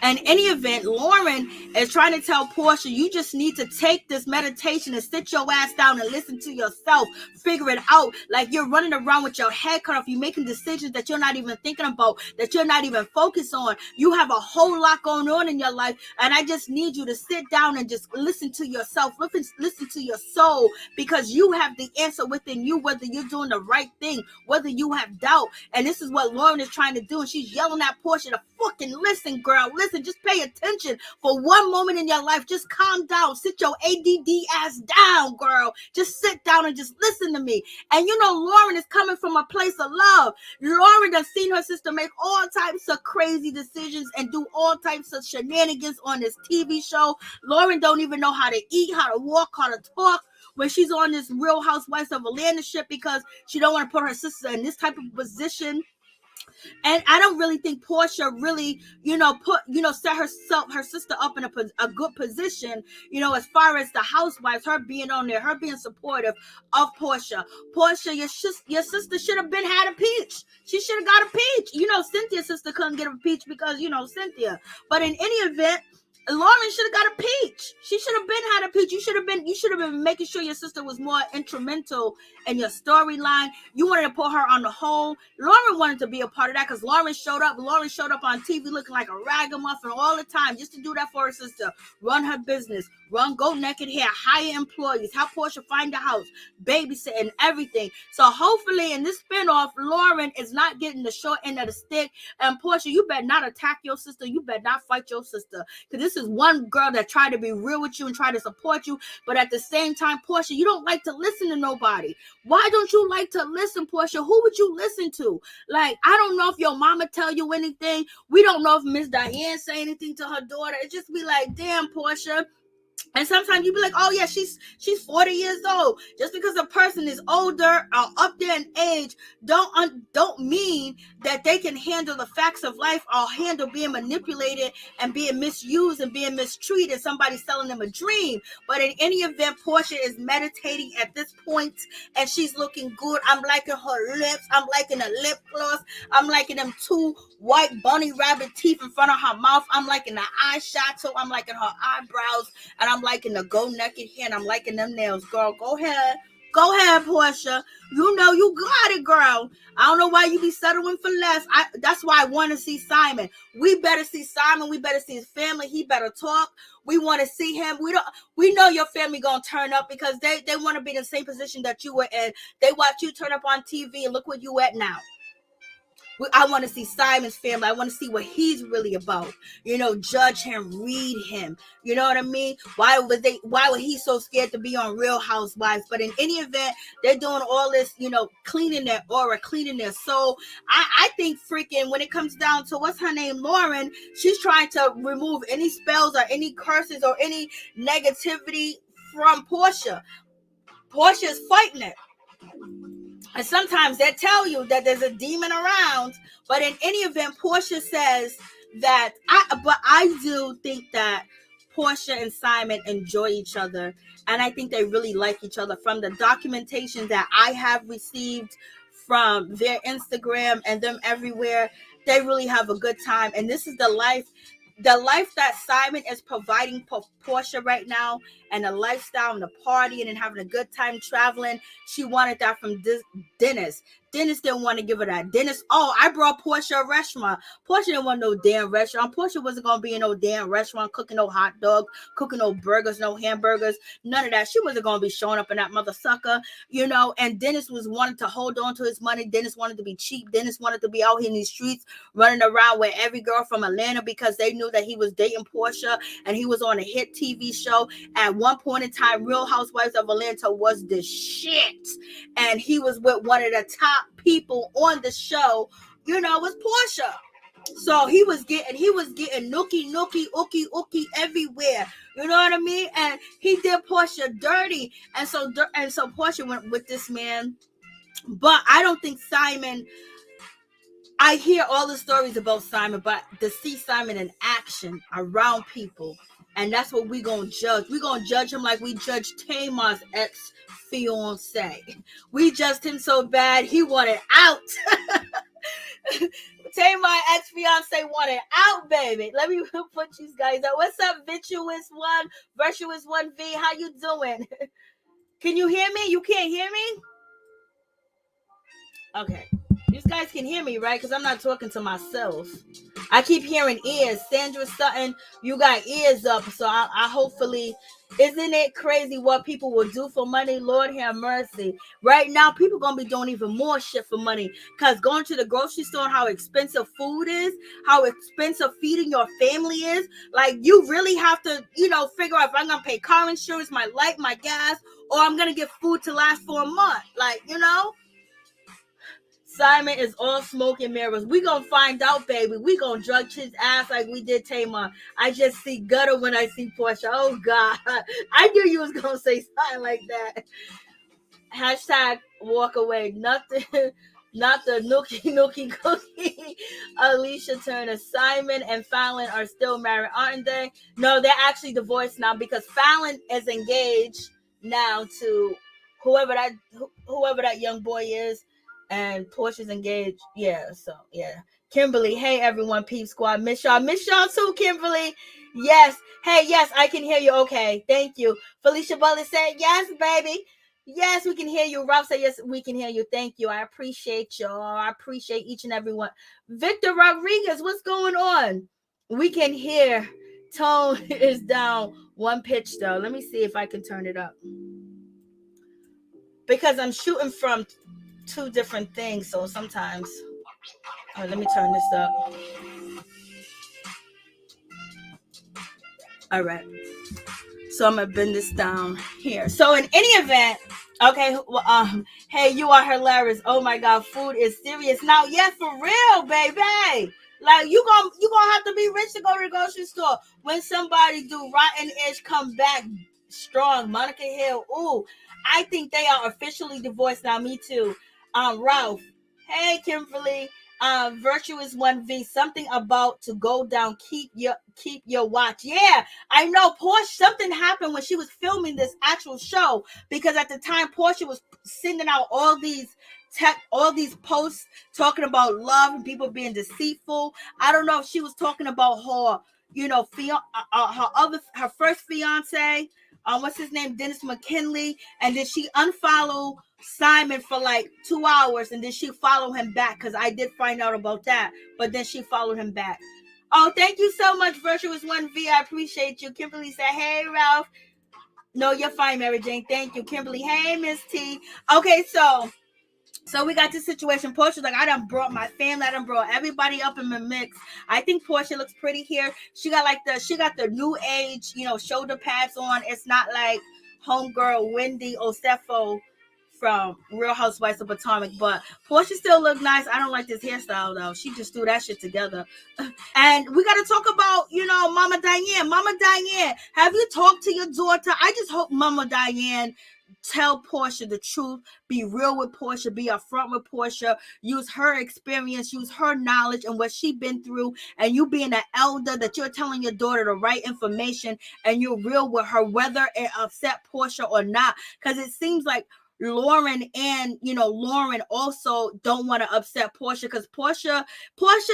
In any event, Lauren is trying to tell Porsha, you just need to take this meditation and sit your ass down and listen to yourself. Figure it out. Like you're running around with your head cut off. You're making decisions that you're not even thinking about, that you're not even focused on. You have a whole lot going on in your life. And I just need you to sit down and just listen to yourself. Listen to your soul, because you have the answer within you, whether you're doing the right thing, whether you have doubt. And this is what Lauren is trying to do. And she's yelling at Porsha to fucking listen, girl. Listen, just pay attention for one moment in your life. Just calm down. Sit your ADD ass down, girl. Just sit down and just listen to me. And you know, Lauren is coming from a place of love. Lauren has seen her sister make all types of crazy decisions and do all types of shenanigans on this TV show. Lauren don't even know how to eat, how to walk, how to talk when she's on this Real Housewives of Atlanta shit, because she don't want to put her sister in this type of position. And I don't really think Porsha really, set her sister up in a good position, as far as the housewives, her being on there, her being supportive of Porsha. Porsha, your sister should have had a peach. She should have got a peach. Cynthia's sister couldn't get a peach because, Cynthia. But in any event, Lauren should have got a peach. She should have had a peach. You should have been making sure your sister was more instrumental in your storyline. You wanted to put her on the whole. Lauren wanted to be a part of that because Lauren showed up. Lauren showed up on TV looking like a ragamuffin all the time just to do that for her sister. Run her business. Go naked hair. Hire employees. Help Porsha find a house. Babysit and everything. So hopefully in this spinoff, Lauren is not getting the short end of the stick. And Porsha, you better not attack your sister. You better not fight your sister. Because this is one girl that tried to be real with you and try to support you. But at the same time, Porsha, you don't like to listen to nobody. Why don't you like to listen, Porsha? Who would you listen to? Like, I don't know if your mama tell you anything. We don't know if Miss Diane say anything to her daughter. It just be like, damn, Porsha. And sometimes you be like, oh yeah, she's 40 years old. Just because a person is older or up there in age, don't mean that they can handle the facts of life or handle being manipulated and being misused and being mistreated. Somebody selling them a dream. But in any event, Porsha is meditating at this point, and she's looking good. I'm liking her lips. I'm liking the lip gloss. I'm liking them two white bunny rabbit teeth in front of her mouth. I'm liking the eyeshadow. I'm liking her eyebrows. And I'm liking the go naked hair, and I'm liking them nails, girl. Go ahead, Porsha. You know you got it, girl. I don't know why you be settling for less. That's why I want to see Simon. We better see Simon. We better see his family. He better talk. We want to see him. We know your family gonna turn up because they want to be in the same position that you were in. They watch you turn up on TV, and look where you at now. I want to see Simon's family. I want to see what he's really about. Judge him, read him. You know what I mean? Why was he so scared to be on Real Housewives? But in any event, they're doing all this, cleaning their aura, cleaning their soul. I think freaking when it comes down to what's her name, Lauren, she's trying to remove any spells or any curses or any negativity from Porsha. Porsha is fighting it. And sometimes they tell you that there's a demon around, but in any event, Porsha says that I do think that Porsha and Simon enjoy each other, and I think they really like each other. From the documentation that I have received from their Instagram and them everywhere, they really have a good time, and this is the life that Simon is providing for Porsha right now, and the lifestyle and the partying and having a good time traveling. She wanted that from Dennis. Dennis didn't want to give her that. Dennis, I brought Porsha a restaurant. Porsha didn't want no damn restaurant. Porsha wasn't going to be in no damn restaurant cooking no hot dogs, cooking no burgers, no hamburgers, none of that. She wasn't going to be showing up in that mother sucker, and Dennis was wanting to hold on to his money. Dennis wanted to be cheap. Dennis wanted to be out here in these streets running around with every girl from Atlanta because they knew that he was dating Porsha and he was on a hit TV show. At one point in time, Real Housewives of Atlanta was the shit. And he was with one of the top people on the show, was Porsha. So he was getting nookie, ookie everywhere. You know what I mean? And he did Porsha dirty. And so Porsha went with this man. But I don't think Simon, I hear all the stories about Simon, but to see Simon in action around people, and that's what we're going to judge. We're going to judge him like we judged Tamar's ex-fiance. We judged him so bad, he wanted out. Tamar's ex-fiance wanted out, baby. Let me put you guys out. What's up, Virtuous 1V? How you doing? Can you hear me? You can't hear me? Okay. You guys can hear me, right? Because I'm not talking to myself. I keep hearing ears. Sandra Sutton, you got ears up. So I hopefully, isn't it crazy what people will do for money? Lord have mercy. Right now, people going to be doing even more shit for money. Because going to the grocery store and how expensive food is, how expensive feeding your family is. Like, you really have to, figure out if I'm going to pay car insurance, my light, my gas, or I'm going to get food to last for a month. Like, Simon is all smoke and mirrors. We gonna find out, baby. We gonna judge his ass like we did Tamar. I just see gutter when I see Porsha. Oh God, I knew you was gonna say something like that. Hashtag walk away. Nothing. Not the nookie cookie. Alicia Turner, Simon and Fallon are still married, aren't they? No, they're actually divorced now because Fallon is engaged now to whoever that young boy is. And Porsha's engaged. Yeah, so yeah. Kimberly, hey everyone, Peep Squad. Miss y'all too, Kimberly. Yes. Hey, yes, I can hear you. Okay, thank you. Felicia Butler said, yes, baby. Yes, we can hear you. Ralph said, yes, we can hear you. Thank you. I appreciate y'all. I appreciate each and every one. Victor Rodriguez, what's going on? We can hear. Tone is down one pitch, though. Let me see if I can turn it up. Because I'm shooting from two different things, so sometimes let me turn this up. All right, so I'm gonna bend this down here. So in any event, okay, hey, you are hilarious. Oh my God, food is serious now. Yeah, for real, baby. Like you gonna have to be rich to go to the grocery store. When somebody do rotten-ish come back strong, Monica Hill. Ooh, I think they are officially divorced now. Me too. Ralph, hey Kimberly, Virtuous 1V, something about to go down. Keep your watch. Yeah, I know. Porsha, something happened when she was filming this actual show because at the time Porsha was sending out all these posts talking about love and people being deceitful. I don't know if she was talking about her, her first fiance. What's his name? Dennis McKinley. And then she unfollowed Simon for like 2 hours. And then she followed him back. Because I did find out about that. But then she followed him back. Oh, thank you so much, Virtuous 1V. I appreciate you. Kimberly said, hey, Ralph. No, you're fine, Mary Jane. Thank you, Kimberly. Hey, Miss T. Okay, so we got this situation. Porsha's like, I done brought my family. I done brought everybody up in the mix. I think Porsha looks pretty here. She got the new age, shoulder pads on. It's not like homegirl Wendy Williams from Real Housewives of Atlanta, but Porsha still look nice. I don't like this hairstyle though. She just threw that shit together. And we got to talk about, Mama Diane. Mama Diane, have you talked to your daughter? I just hope Mama Diane tell Porsha the truth, be real with Porsha, be upfront with Porsha, use her experience, use her knowledge and what she been through, and you being an elder that you're telling your daughter the right information and you're real with her, whether it upset Porsha or not, because it seems like Lauren and Lauren also don't want to upset Porsha, because Porsha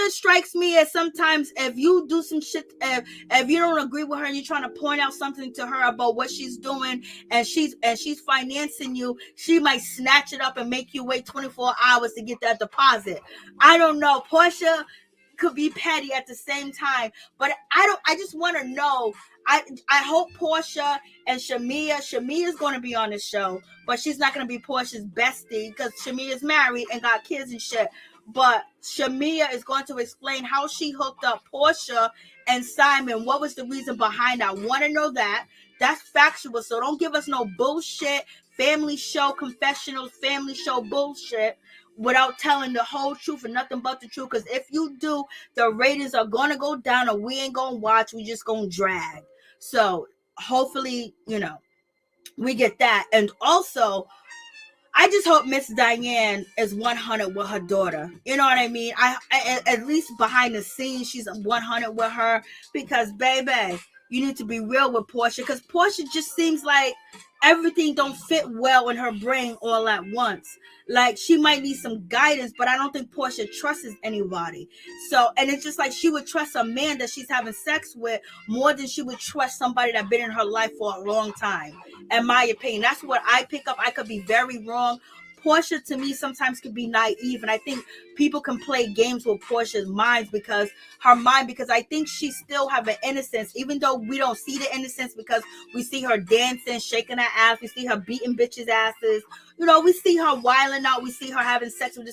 strikes me as sometimes if you do some shit, if you don't agree with her and you're trying to point out something to her about what she's doing and she's financing you, she might snatch it up and make you wait 24 hours to get that deposit. I don't know. Porsha could be petty at the same time, but I just want to know. I hope Porsha and Shamia is going to be on the show, but she's not going to be Porsha's bestie because Shamia is married and got kids and shit. But Shamia is going to explain how she hooked up Porsha and Simon. What was the reason behind that? I want to know that. That's factual. So don't give us no bullshit family show confessionals, family show bullshit without telling the whole truth and nothing but the truth. Because if you do, the ratings are going to go down and we ain't going to watch. We just going to drag. So hopefully, we get that. And also, I just hope Miss Diane is 100 with her daughter. You know what I mean? I at least behind the scenes, she's 100 with her, because baby, you need to be real with Porsha, because Porsha just seems like everything don't fit well in her brain all at once. Like, she might need some guidance, but I don't think Porsha trusts anybody. So, and it's just like she would trust a man that she's having sex with more than she would trust somebody that's been in her life for a long time, in my opinion. That's what I pick up. I could be very wrong. Porsha, to me, sometimes could be naive, and I think people can play games with Porsha's mind, because I think she still have an innocence, even though we don't see the innocence, because we see her dancing, shaking her ass, we see her beating bitches' asses, we see her wilding out, we see her having sex with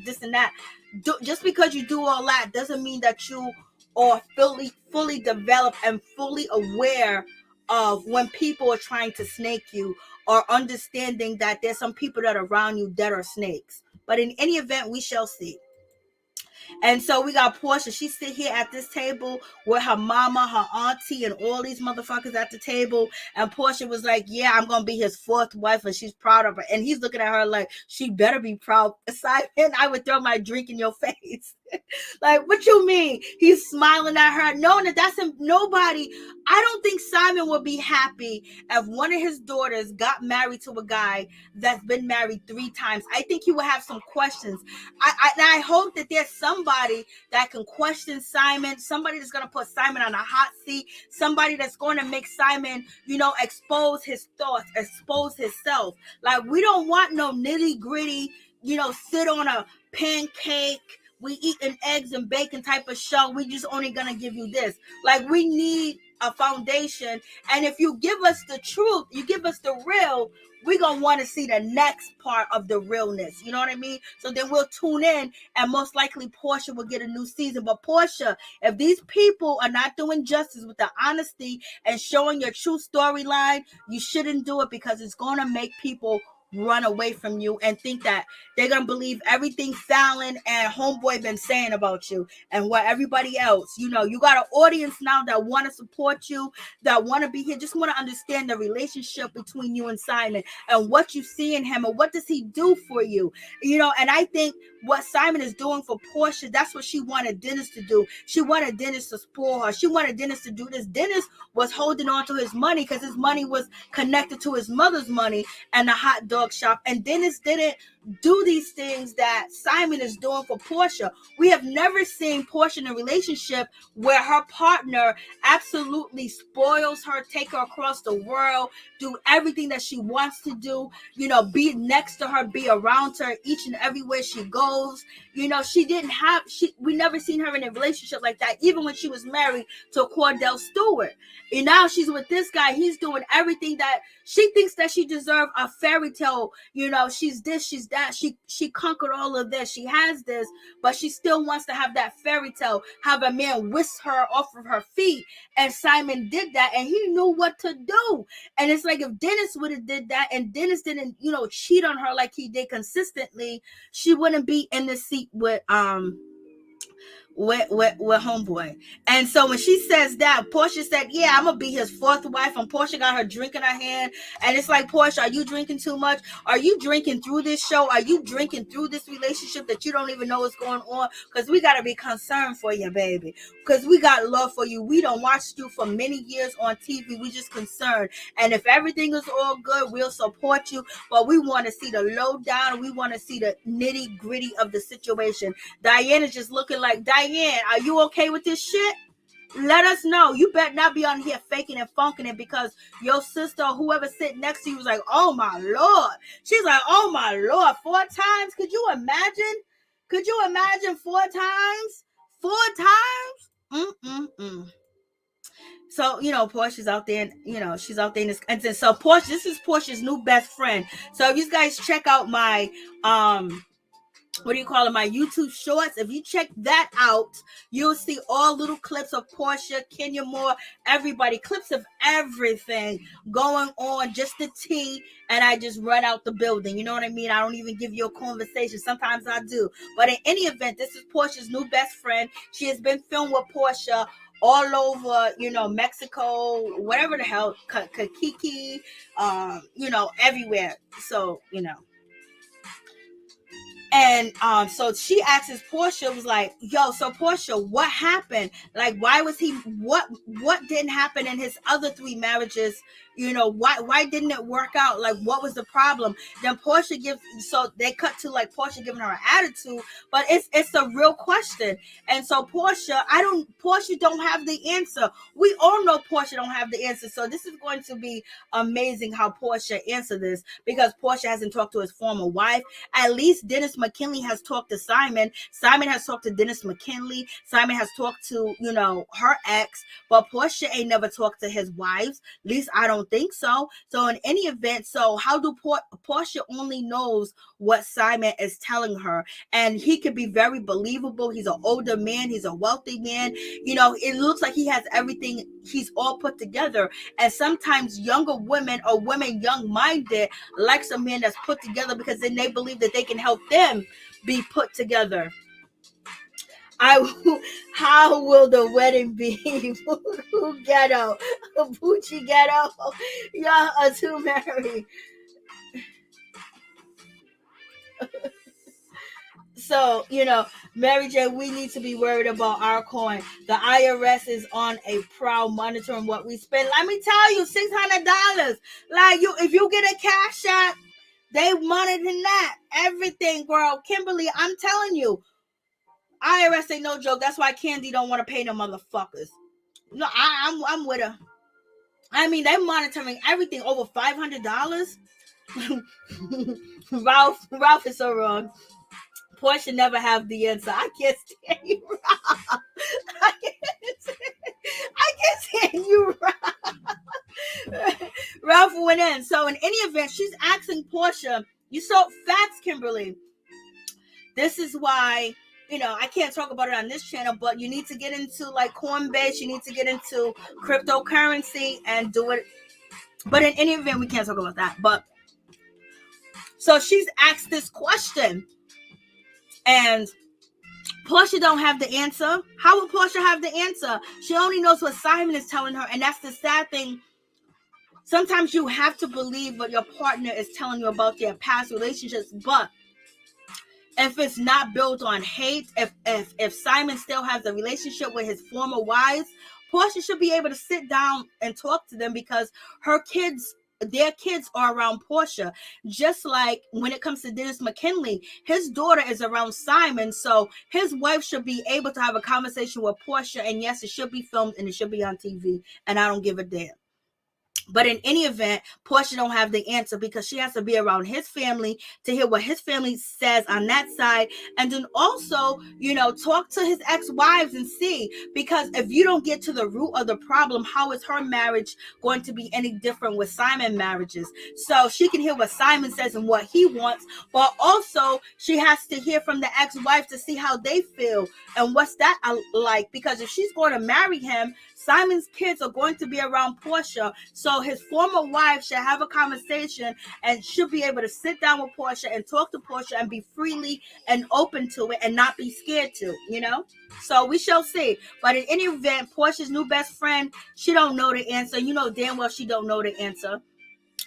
this and that. Just because you do all that doesn't mean that you are fully developed and fully aware of when people are trying to snake you, or understanding that there's some people that are around you that are snakes. But in any event, we shall see. And so we got Porsha. She sit here at this table with her mama, her auntie, and all these motherfuckers at the table. And Porsha was like, yeah, I'm going to be his fourth wife, and she's proud of her. And he's looking at her like, she better be proud. Simon, I would throw my drink in your face. Like, what you mean? He's smiling at her, knowing that that's him. Nobody, I don't think Simon would be happy if one of his daughters got married to a guy that's been married 3 times. I think he would have some questions. I hope that there's somebody that can question Simon, somebody that's going to put Simon on a hot seat, somebody that's going to make Simon, expose his thoughts, expose himself. Like, we don't want no nitty gritty, sit on a pancake, we eating eggs and bacon type of show. We just only gonna give you this. Like, we need a foundation. And if you give us the truth, you give us the real, we're gonna want to see the next part of the realness. You know what I mean? So then we'll tune in, and most likely Porsha will get a new season. But Porsha, if these people are not doing justice with the honesty and showing your true storyline, you shouldn't do it, because it's gonna make people run away from you and think that they're gonna believe everything Fallon and Homeboy been saying about you and what everybody else. You got an audience now that want to support you, that want to be here, just want to understand the relationship between you and Simon and what you see in him and what does he do for you. And I think what Simon is doing for Porsha, that's what she wanted Dennis to do. She wanted Dennis to spoil her. She wanted Dennis to do this. Dennis was holding on to his money because his money was connected to his mother's money and the hot dog shop, and Dennis didn't do these things that Simon is doing for Porsha. We have never seen Porsha in a relationship where her partner absolutely spoils her, take her across the world, do everything that she wants to do, be next to her, be around her each and everywhere she goes. We never seen her in a relationship like that, even when she was married to Cordell Stewart. And now she's with this guy. He's doing everything that she thinks that she deserves, a fairy tale. She's this, she's that. She conquered all of this. She has this, but she still wants to have that fairy tale, have a man whisk her off of her feet. And Simon did that, and he knew what to do. And it's like, if Dennis would have did that, and Dennis didn't, cheat on her like he did consistently, she wouldn't be in the seat with with homeboy. And so when she says that, Porsha said, yeah, I'm gonna be his fourth wife. And Porsha got her drink in her hand, and it's like, Porsha, are you drinking too much? Are you drinking through this show? Are you drinking through this relationship that you don't even know what's going on? Because we gotta be concerned for you, baby, because we got love for you. We don't watch you for many years on TV. We just concerned, and if everything is all good, we'll support you, but we want to see the lowdown. We want to see the nitty gritty of the situation. Diane is just looking like, Diane, are you okay with this shit? Let us know. You better not be on here faking and funking it, because your sister or whoever sitting next to you was like, oh my Lord. She's like, oh my Lord, 4 times? Could you imagine? Could you imagine 4 times? 4 times? So, Porsha's out there, and, she's out there in this. And so Porsha, this is Porsha's new best friend. So if you guys check out my, my YouTube shorts, if you check that out, you'll see all little clips of Porsha, Kenya Moore, everybody, clips of everything going on, just the tea, and I just run out the building. You know what I mean? I don't even give you a conversation. Sometimes I do. But in any event, this is Porsha's new best friend. She has been filmed with Porsha all over, Mexico, whatever the hell, Kiki, everywhere. So, And so she asks Porsha, was like, yo, so Porsha, what happened? Like, why was he, what didn't happen in his other 3 marriages? Why didn't it work out? Like, what was the problem? Then Porsha so they cut to like Porsha giving her an attitude, but it's a real question. And so Porsha don't have the answer. We all know Porsha don't have the answer. So this is going to be amazing how Porsha answered this, because Porsha hasn't talked to his former wife. At least Dennis McKinley has talked to Simon. Simon has talked to Dennis McKinley. Simon has talked to, her ex, but Porsha ain't never talked to his wives. At least I don't think so. So in any event, so how do Porsha only knows what Simon is telling her, and he could be very believable. He's an older man. He's a wealthy man. It looks like he has everything. He's all put together. And sometimes younger women or women young-minded like a man that's put together, because then they believe that they can help them be put together. How will the wedding be? Who ghetto? Bucci ghetto? Y'all are too married. So, Mary J, we need to be worried about our coin. The IRS is on a prowl monitoring what we spend. Let me tell you, $600. Like, if you get a cash app, they monitoring that. Everything, girl. Kimberly, I'm telling you, IRS ain't no joke. That's why Candy don't want to pay no motherfuckers. No, I'm with her. I mean, they monitoring everything over $500. Ralph is so wrong. Porsha never have the answer. I can't stand you, Ralph. I can't stand you, Ralph. Ralph went in. So in any event, she's asking Porsha, you saw facts, Kimberly. This is why, I can't talk about it on this channel, but you need to get into like Coinbase. You need to get into cryptocurrency and do it. But in any event, we can't talk about that. But so she's asked this question, and Porsha don't have the answer. How will Porsha have the answer? She only knows what Simon is telling her, and that's the sad thing. Sometimes you have to believe what your partner is telling you about their past relationships, but if it's not built on hate, if Simon still has a relationship with his former wives, Porsha should be able to sit down and talk to them, because their kids are around Porsha. Just like when it comes to Dennis McKinley, his daughter is around Simon, so his wife should be able to have a conversation with Porsha, and yes, it should be filmed and it should be on TV, and I don't give a damn. But in any event, Porsha don't have the answer, because she has to be around his family to hear what his family says on that side. And then also, talk to his ex-wives and see, because if you don't get to the root of the problem, how is her marriage going to be any different with Simon marriages? So she can hear what Simon says and what he wants, but also she has to hear from the ex-wife to see how they feel and what's that like, because if she's going to marry him, Simon's kids are going to be around Porsha, so his former wife should have a conversation and should be able to sit down with Porsha and talk to Porsha and be freely and open to it and not be scared to, you know? So we shall see. But in any event, Porsha's new best friend, she don't know the answer. You know damn well she don't know the answer.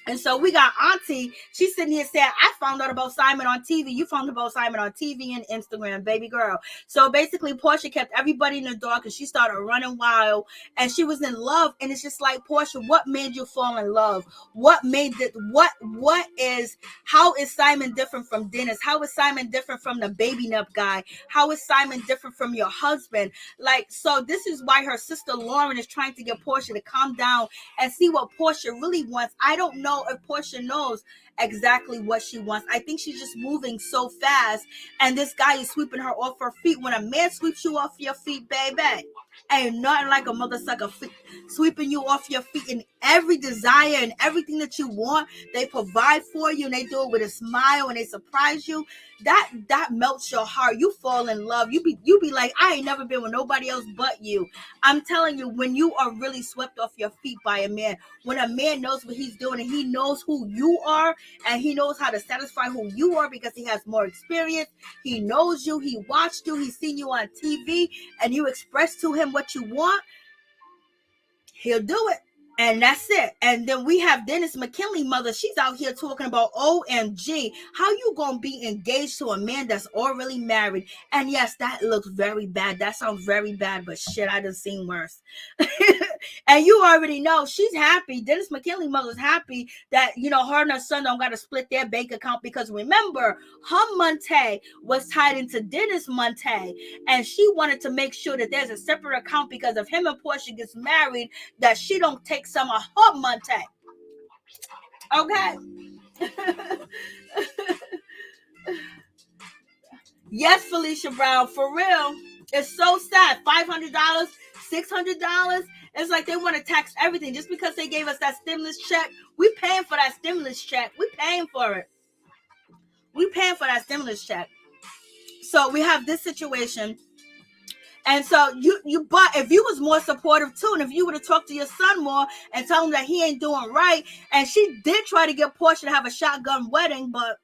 And so we got Auntie. She's sitting here saying, I found out about Simon on TV. You found out about Simon on TV and Instagram, baby girl. So basically, Porsha kept everybody in the dark and she started running wild and she was in love. And it's just like, Porsha, what made you fall in love? What made it? How is Simon different from Dennis? How is Simon different from the baby nup guy? How is Simon different from your husband? Like, so this is why her sister Lauren is trying to get Porsha to calm down and see what Porsha really wants. I don't know if Porsha knows exactly what she wants. I think she's just moving so fast and this guy is sweeping her off her feet. When a man sweeps you off your feet, baby, ain't nothing like a mother sucker sweeping you off your feet in every desire and everything that you want. They provide for you and they do it with a smile and they surprise you. That melts your heart. You fall in love. You be like, I ain't never been with nobody else but you. I'm telling you, when you are really swept off your feet by a man, when a man knows what he's doing and he knows who you are and he knows how to satisfy who you are because he has more experience, he knows you, he watched you, he's seen you on TV and you express to him what you want, he'll do it. And that's it. And then we have Dennis McKinley mother. She's out here talking about OMG. How you gonna be engaged to a man that's already married? And yes, that looks very bad. That sounds very bad, but shit, I done seen worse. And you already know she's happy. Dennis McKinley mother's happy that, you know, her and her son don't gotta split their bank account because remember, her Monte was tied into Dennis Monte, and she wanted to make sure that there's a separate account because if him and Porsha gets married, that she don't take some of her Monte. Okay. Yes, Felicia Brown, for real. It's so sad. $500, $600. It's like they want to tax everything just because they gave us that stimulus check. We paying for that stimulus check. We paying for it. We paying for that stimulus check. So we have this situation. And so but if you was more supportive too, and if you would have talked to your son more and tell him that he ain't doing right, and she did try to get Porsha to have a shotgun wedding, but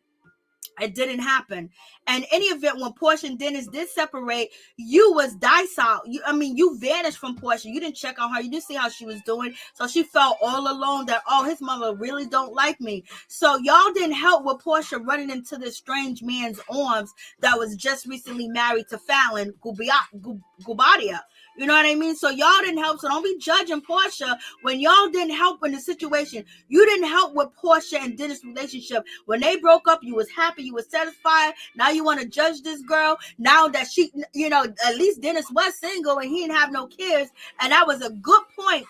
it didn't happen. And any event when Porsha and Dennis did separate, you was docile. You vanished from Porsha. You didn't check on her. You didn't see how she was doing. So she felt all alone that, oh, his mother really don't like me. So y'all didn't help with Porsha running into this strange man's arms that was just recently married to Fallon Gubadia. You know what I mean? So y'all didn't help. So don't be judging Porsha when y'all didn't help in the situation. You didn't help with Porsha and Dennis' relationship. When they broke up, you was happy, you was satisfied. Now you want to judge this girl. Now that she, at least Dennis was single and he didn't have no kids. And that was a good point.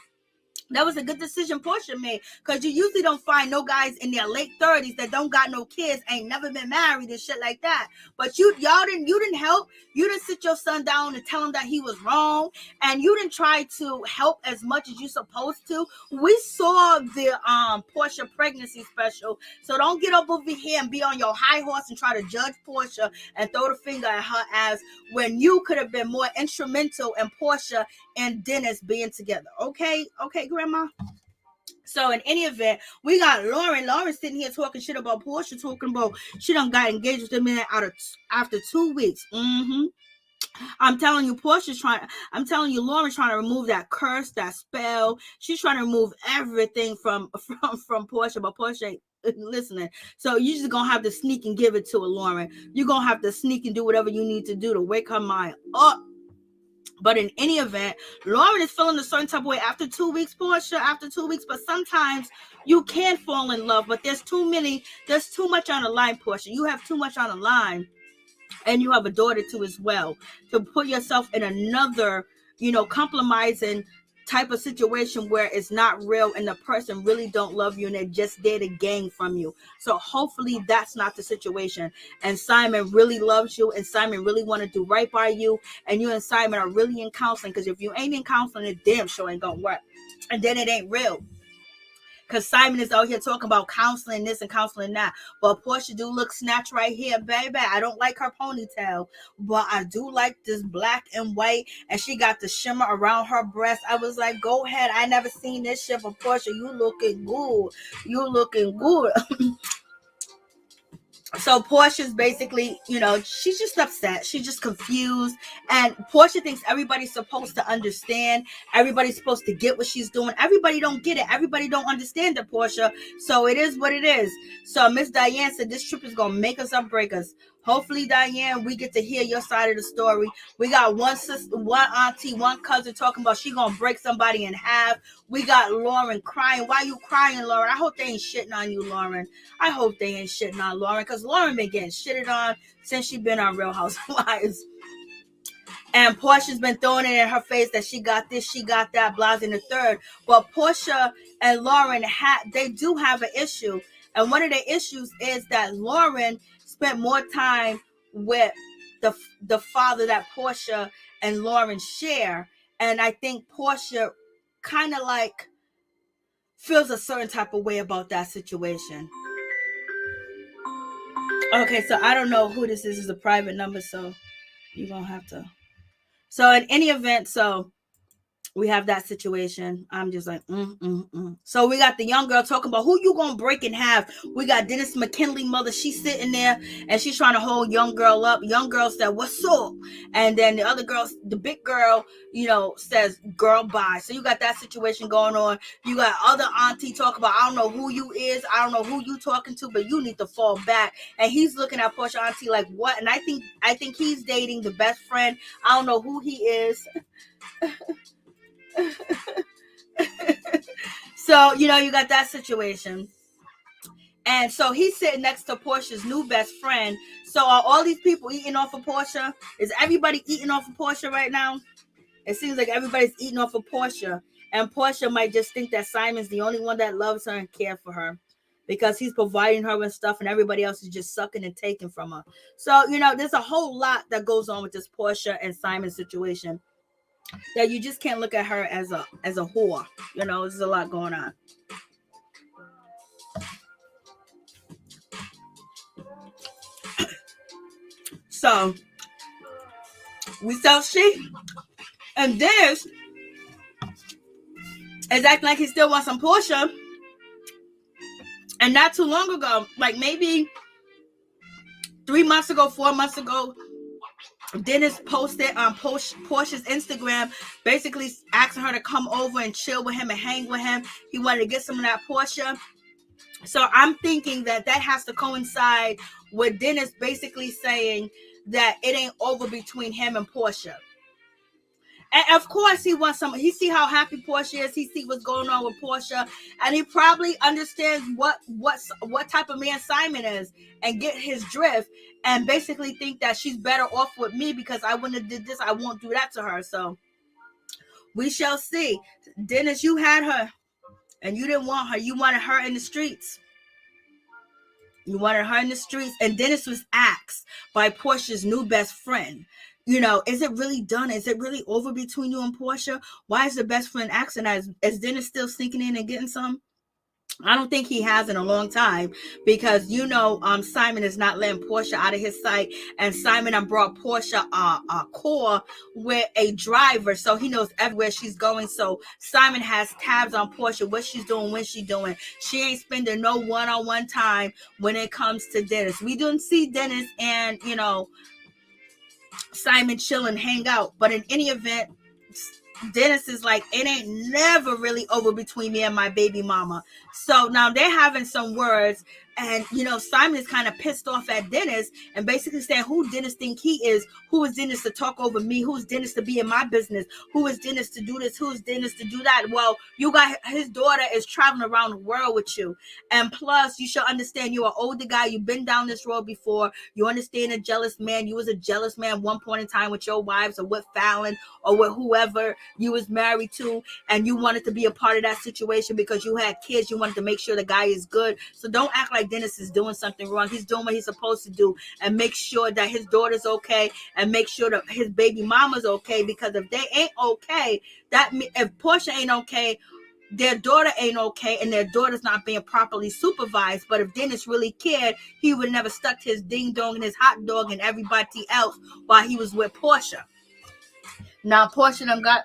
That was a good decision Porsha made, because you usually don't find no guys in their late 30s that don't got no kids, ain't never been married and shit like that. But you didn't help. You didn't sit your son down and tell him that he was wrong, and you didn't try to help as much as you supposed to. We saw the Porsha pregnancy special, so don't get up over here and be on your high horse and try to judge Porsha and throw the finger at her ass when you could have been more instrumental in Porsha and Dennis being together. Okay, Grandma. So in any event, we got Lauren. Lauren sitting here talking shit about Porsha, talking about she done got engaged with the man after 2 weeks. I'm telling you, Lauren's trying to remove that curse, that spell. She's trying to remove everything from Porsha, but Porsha ain't listening. So you just gonna have to sneak and give it to her, Lauren. You're gonna have to sneak and do whatever you need to do to wake her mind up. But in any event, Lauren is feeling a certain type of way after 2 weeks, Porsha, after 2 weeks. But sometimes you can fall in love, but there's too much on the line, Porsha. You have too much on the line. And you have a daughter too as well. To put yourself in another, compromising type of situation where it's not real and the person really don't love you and they're just there to gain from you. So hopefully that's not the situation. And Simon really loves you, and Simon really want to do right by you, and you and Simon are really in counseling, because if you ain't in counseling, it damn sure ain't gonna work. And then it ain't real. because Simon is out here talking about counseling this and counseling that. But Porsha do look snatched right here, baby. I don't like her ponytail, but I do like this black and white, and she got the shimmer around her breast. I was like, go ahead. I never seen this shit for Porsha. You looking good. You looking good. So Porsha's basically, she's just upset. She's just confused. And Porsha thinks everybody's supposed to understand. Everybody's supposed to get what she's doing. Everybody don't get it. Everybody don't understand it, Porsha. So it is what it is. So Miss Diane said this trip is going to make us or break us. Hopefully, Diane, we get to hear your side of the story. We got one sister, one auntie, one cousin talking about she going to break somebody in half. We got Lauren crying. Why you crying, Lauren? I hope they ain't shitting on you, Lauren. I hope they ain't shitting on Lauren, because Lauren been getting shitted on since she been on Real Housewives. And Porsha's been throwing it in her face that she got this, she got that, blah, in the third. But Porsha and Lauren, they do have an issue. And one of the issues is that Lauren spent more time with the father that Porsha and Lauren share. And I think Porsha kind of like feels a certain type of way about that situation. Okay, so I don't know who this is. It's a private number, so you're going to have to. So in any event, so we have that situation. I'm just like, So we got the young girl talking about who you gonna break in half. We got Dennis McKinley mother. She's sitting there and she's trying to hold young girl up. Young girl said, "What's up?" And then the other girl, the big girl, says, "Girl, bye." So you got that situation going on. You got other auntie talking about, "I don't know who you is. I don't know who you talking to, but you need to fall back." And he's looking at Porsha auntie like, "What?" And I think he's dating the best friend. I don't know who he is. So you got that situation, and so he's sitting next to Porsha's new best friend. So are all these people eating off of Porsha? Is everybody eating off of Porsha right now? It seems like everybody's eating off of Porsha, and Porsha might just think that Simon's the only one that loves her and cares for her, because he's providing her with stuff and everybody else is just sucking and taking from her. So there's a whole lot that goes on with this Porsha and Simon situation, that you just can't look at her as a whore. There's a lot going on. So we shall see. And this is acting like he still wants some Porsha. And not too long ago, like maybe 3 months ago, 4 months ago, Dennis posted on Porsha's Instagram, basically asking her to come over and chill with him and hang with him. He wanted to get some of that Porsha. So I'm thinking that has to coincide with Dennis basically saying that it ain't over between him and Porsha. And of course he wants some. He see how happy Porsha is. He see what's going on with Porsha, and he probably understands what type of man Simon is, and get his drift, and basically think that she's better off with me because I wouldn't have did this. I won't do that to her. So we shall see. Dennis, you had her, and you didn't want her. You wanted her in the streets. You wanted her in the streets, and Dennis was asked by Porsha's new best friend, is it really done? Is it really over between you and Porsha? Why is the best friend asking that? Is Dennis still sneaking in and getting some? I don't think he has in a long time, because Simon is not letting Porsha out of his sight, and Simon brought Porsha a car with a driver, so he knows everywhere she's going. So Simon has tabs on Porsha, what she's doing, when she's doing. She ain't spending no one-on-one time when it comes to Dennis. We didn't see Dennis and Simon chill and hang out, but in any event, Dennis is like, it ain't never really over between me and my baby mama. So now they're having some words, and Simon is kind of pissed off at Dennis and basically saying, who Dennis think he is? Who is Dennis to talk over me? Who's Dennis to be in my business? Who is Dennis to do this? Who's Dennis to do that? Well, you got his daughter is traveling around the world with you, and plus you should understand you're an older guy. You've been down this road before. You understand a jealous man. You was a jealous man one point in time with your wives, or with Fallon, or with whoever you was married to, and you wanted to be a part of that situation because you had kids. You wanted to make sure the guy is good. So don't act like Dennis is doing something wrong. He's doing what he's supposed to do, and make sure that his daughter's okay, and make sure that his baby mama's okay, because if they ain't okay, if Porsha ain't okay, their daughter ain't okay and their daughter's not being properly supervised. But if Dennis really cared, he would never stuck his ding dong and his hot dog and everybody else while he was with Porsha. Now Porsha done got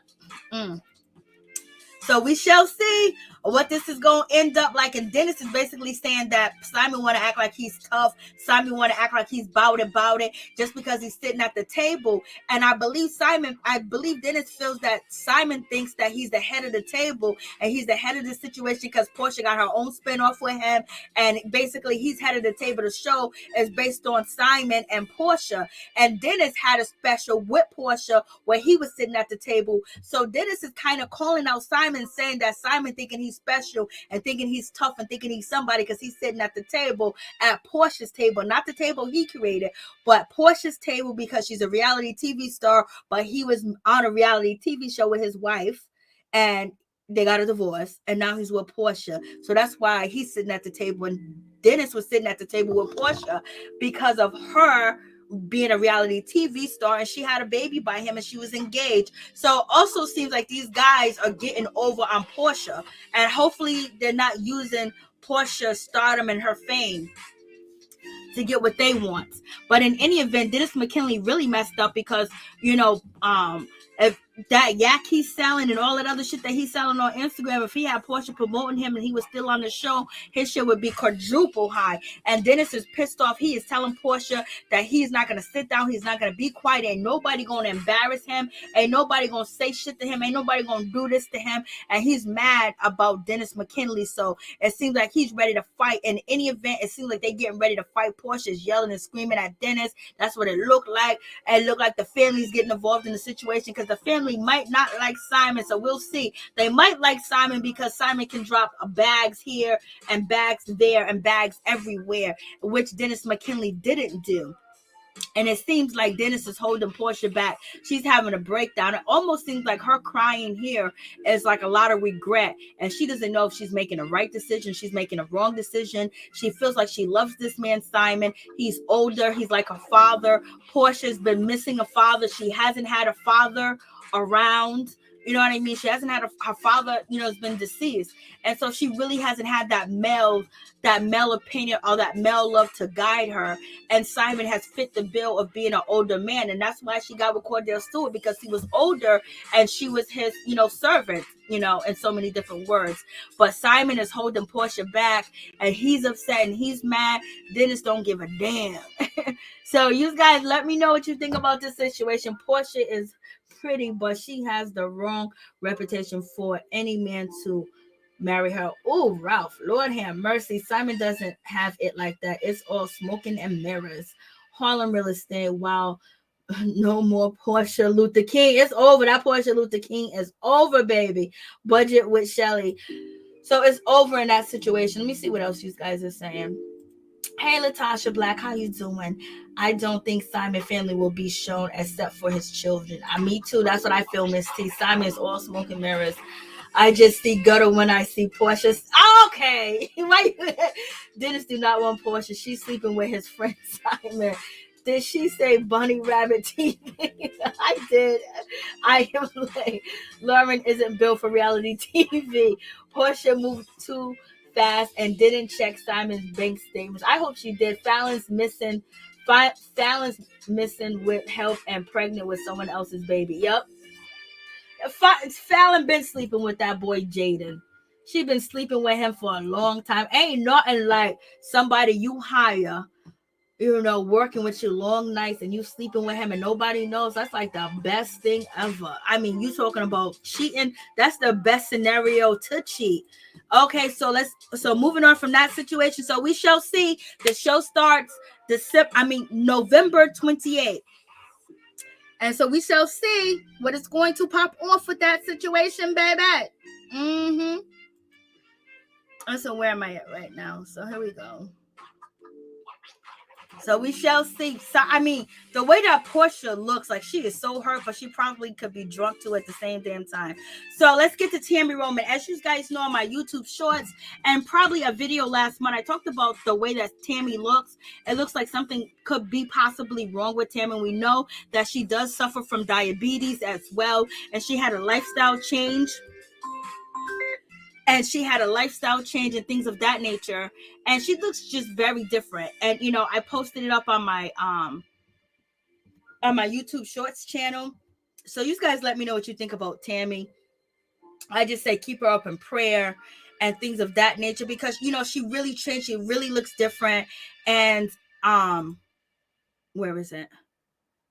So we shall see what this is going to end up like. And Dennis is basically saying that Simon want to act like he's tough. Simon want to act like he's bout it just because he's sitting at the table. And I believe Dennis feels that Simon thinks that he's the head of the table and he's the head of the situation because Porsha got her own spinoff with him. And basically he's head of the table. The show is based on Simon and Porsha. And Dennis had a special with Porsha where he was sitting at the table. So Dennis is kind of calling out Simon, saying that Simon thinking he's special and thinking he's tough and thinking he's somebody because he's sitting at the table, at Porsha's table, not the table he created, but Porsha's table because she's a reality TV star, but he was on a reality TV show with his wife and they got a divorce and now he's with Porsha. So that's why he's sitting at the table, and Dennis was sitting at the table with Porsha because of her being a reality TV star, and she had a baby by him and she was engaged. So also seems like these guys are getting over on Porsha, and hopefully they're not using Porsha's stardom and her fame to get what they want. But in any event, Dennis McKinley really messed up because, if that yak he's selling and all that other shit that he's selling on Instagram, if he had Porsha promoting him and he was still on the show, his shit would be quadruple high. And Dennis is pissed off. He is telling Porsha that he's not going to sit down. He's not going to be quiet. Ain't nobody going to embarrass him. Ain't nobody going to say shit to him. Ain't nobody going to do this to him. And he's mad about Dennis McKinley. So it seems like he's ready to fight. In any event, it seems like they getting ready to fight. Porsha's yelling and screaming at Dennis. That's what it looked like. It looked like the family's getting involved in the situation because the family might not like Simon, so we'll see. They might like Simon because Simon can drop bags here and bags there and bags everywhere, which Dennis McKinley didn't do. And it seems like Dennis is holding Porsha back. She's having a breakdown. It almost seems like her crying here is like a lot of regret. And she doesn't know if she's making a right decision. She's making a wrong decision. She feels like she loves this man, Simon. He's older. He's like a father. Porsha's been missing a father. She hasn't had a father around. You know what I mean? She hasn't had her father, has been deceased. And so she really hasn't had that male opinion or that male love to guide her. And Simon has fit the bill of being an older man. And that's why she got with Kordell Stewart, because he was older and she was his, servant, in so many different words. But Simon is holding Porsha back and he's upset and he's mad. Dennis don't give a damn. So you guys let me know what you think about this situation. Porsha is pretty, but she has the wrong reputation for any man to marry her. Oh, Ralph, Lord have mercy. Simon doesn't have it like that. It's all smoking and mirrors. Harlem real estate. Wow. No more Porsha Luther King. It's over. That Porsha Luther King is over, baby. Budget with Shelly. So it's over in that situation. Let me see what else you guys are saying. Hey, Latasha Black, how you doing? I don't think Simon family will be shown except for his children. Me too. That's what I feel, Miss T. Simon is all smoke and mirrors. I just see gutter when I see Porsha. Okay. Dennis do not want Porsha. She's sleeping with his friend Simon. Did she say Bunny Rabbit TV? I did. I am like, Lauren isn't built for reality TV. Porsha moved too fast and didn't check Simon's bank statements. I hope she did. Fallon's missing with health and pregnant with someone else's baby. Yep. Fallon been sleeping with that boy Jaden. She been sleeping with him for a long time. Ain't nothing like somebody you hire, working with you long nights and you sleeping with him and nobody knows. That's like the best thing ever. I mean, you talking about cheating. That's the best scenario to cheat. Okay, so moving on from that situation. So we shall see. The show starts November 28th. And so we shall see what is going to pop off with that situation, baby. And so where am I at right now? So here we go. So we shall see. So, the way that Porsha looks, like she is so hurt, but she probably could be drunk too at the same damn time. So let's get to Tammy Roman. As you guys know on my YouTube shorts and probably a video last month, I talked about the way that Tammy looks. It looks like something could be possibly wrong with Tammy. We know that she does suffer from diabetes as well. And she had a lifestyle change. and she had a lifestyle change and things of that nature, and she looks just very different. And you know, I posted it up on my YouTube Shorts channel. So you guys let me know what you think about Tammy. I just say keep her up in prayer and things of that nature, because you know she really changed. She really looks different. And where is it?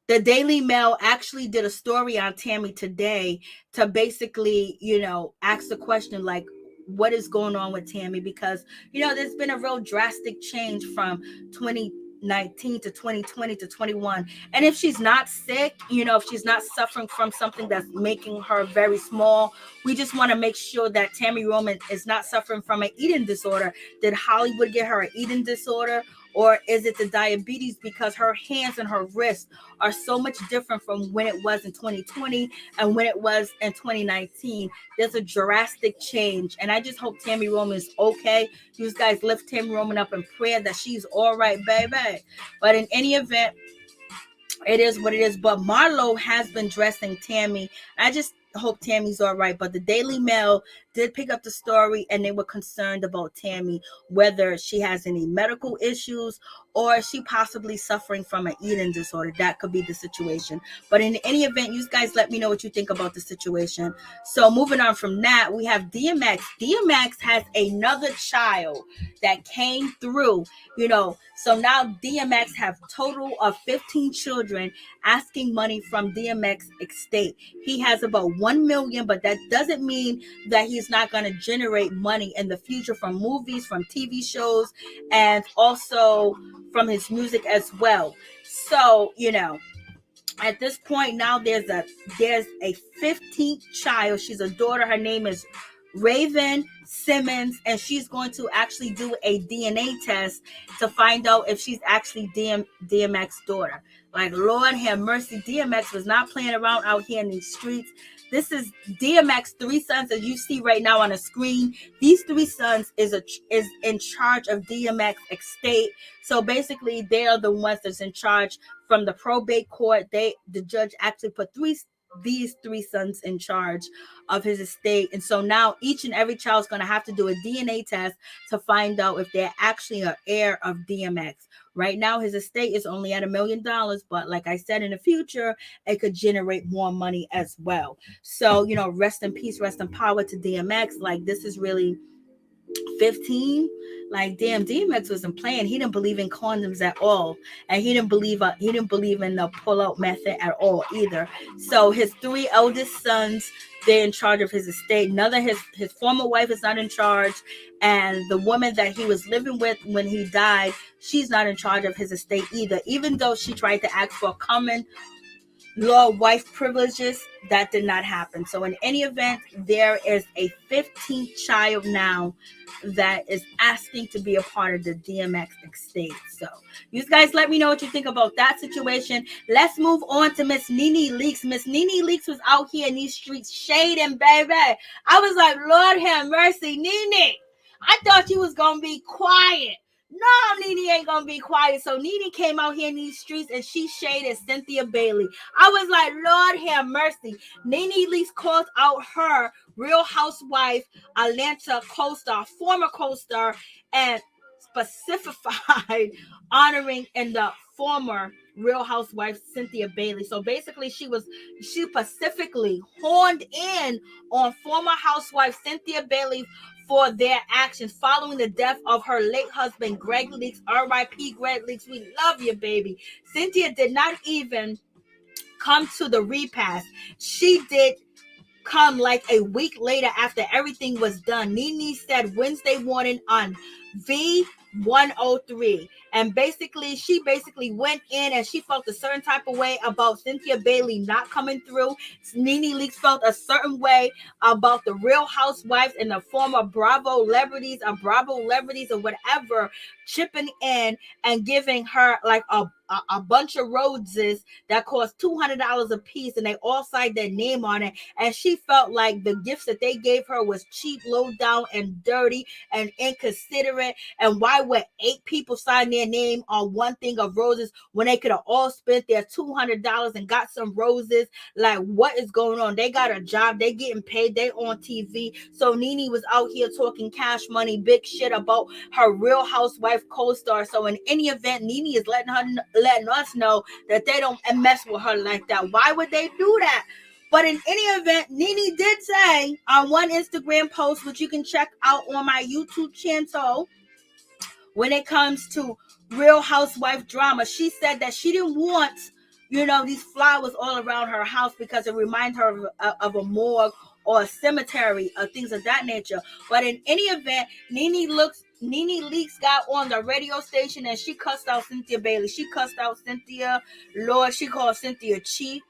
The Daily Mail actually did a story on Tammy today to basically, you know, ask the question like, what is going on with Tammy? Because, you know, there's been a real drastic change from 2019 to 2020 to 21. And if she's not sick, you know, if she's not suffering from something that's making her very small, we just want to make sure that Tammy Roman is not suffering from an eating disorder. Did Hollywood get her an eating disorder? Or is it the diabetes, because her hands and her wrists are so much different from when it was in 2020 and when it was in 2019. There's a drastic change. And I just hope Tammy Roman is okay. You guys lift Tammy Roman up in prayer that she's all right, baby. But in any event, it is what it is. But Marlo has been dressing Tammy. I just hope Tammy's all right. But the Daily Mail did pick up the story, and they were concerned about Tammy, whether she has any medical issues or she possibly suffering from an eating disorder. That could be the situation. But in any event, you guys let me know what you think about the situation. So moving on from that, we have DMX. DMX has another child that came through, you know. So now DMX have total of 15 children asking money from DMX estate. He has about 1 million, but that doesn't mean that he's not going to generate money in the future from movies, from TV shows, and also from his music as well. So, you know, at this point now there's a 15th child. She's a daughter. Her name is Raven Simmons, and she's going to actually do a DNA test to find out if she's actually DMX's daughter. Like, Lord have mercy, DMX was not playing around out here in these streets. This is DMX 3 sons, as you see right now on the screen. These 3 sons is in charge of DMX estate. So basically, they are the ones that's in charge from the probate court. The judge actually put these 3 sons in charge of his estate. And so now each and every child is going to have to do a DNA test to find out if they're actually an heir of DMX. Right now, his estate is only at $1 million, but like I said, in the future, it could generate more money as well. So, you know, rest in peace, rest in power to DMX. Like, this is really 15. Like, damn, DMX wasn't playing. He didn't believe in condoms at all, and he didn't believe in the pull-out method at all either. So his 3 eldest sons, they're in charge of his estate. None of his former wife is not in charge, and the woman that he was living with when he died, she's not in charge of his estate either. Even though she tried to ask for common law wife privileges, that did not happen. So in any event, there is a 15th child now that is asking to be a part of the DMX estate. So you guys let me know what you think about that situation. Let's move on to Miss NeNe Leakes. Miss NeNe Leakes was out here in these streets shading, baby. I was like, Lord have mercy, NeNe. I thought you was gonna be quiet. No, NeNe ain't gonna be quiet. So NeNe came out here in these streets and she shaded Cynthia Bailey. I was like, Lord have mercy. NeNe Leakes called out her Real Housewife Atlanta co-star, former co-star, and specified honoring in the former Real Housewife Cynthia Bailey. So basically, she specifically horned in on former housewife Cynthia Bailey for their actions following the death of her late husband, Gregg Leakes. R.I.P. Gregg Leakes. We love you, baby. Cynthia did not even come to the repast. She did come like a week later after everything was done. NeNe said Wednesday morning on V103. And she basically went in and she felt a certain type of way about Cynthia Bailey not coming through. NeNe Leakes felt a certain way about the Real Housewives and the former Bravo celebrities or whatever chipping in and giving her like a bunch of roses that cost $200 a piece, and they all signed their name on it. And she felt like the gifts that they gave her was cheap, low down, and dirty and inconsiderate. And why would 8 people sign their their name on one thing of roses when they could have all spent their $200 and got some roses. Like, what is going on? They got a job, they getting paid, they on TV. So NeNe was out here talking cash money, big shit about her Real Housewife co-star. So in any event, NeNe is letting us know that they don't mess with her like that. Why would they do that? But in any event, NeNe did say on one Instagram post, which you can check out on my YouTube channel, when it comes to Real Housewife drama, she said that she didn't want, these flowers all around her house because it reminds her of a morgue or a cemetery or things of that nature. But in any event, NeNe Leakes got on the radio station and she cussed out Cynthia Bailey. She cussed out Cynthia, Lord. She called Cynthia cheap.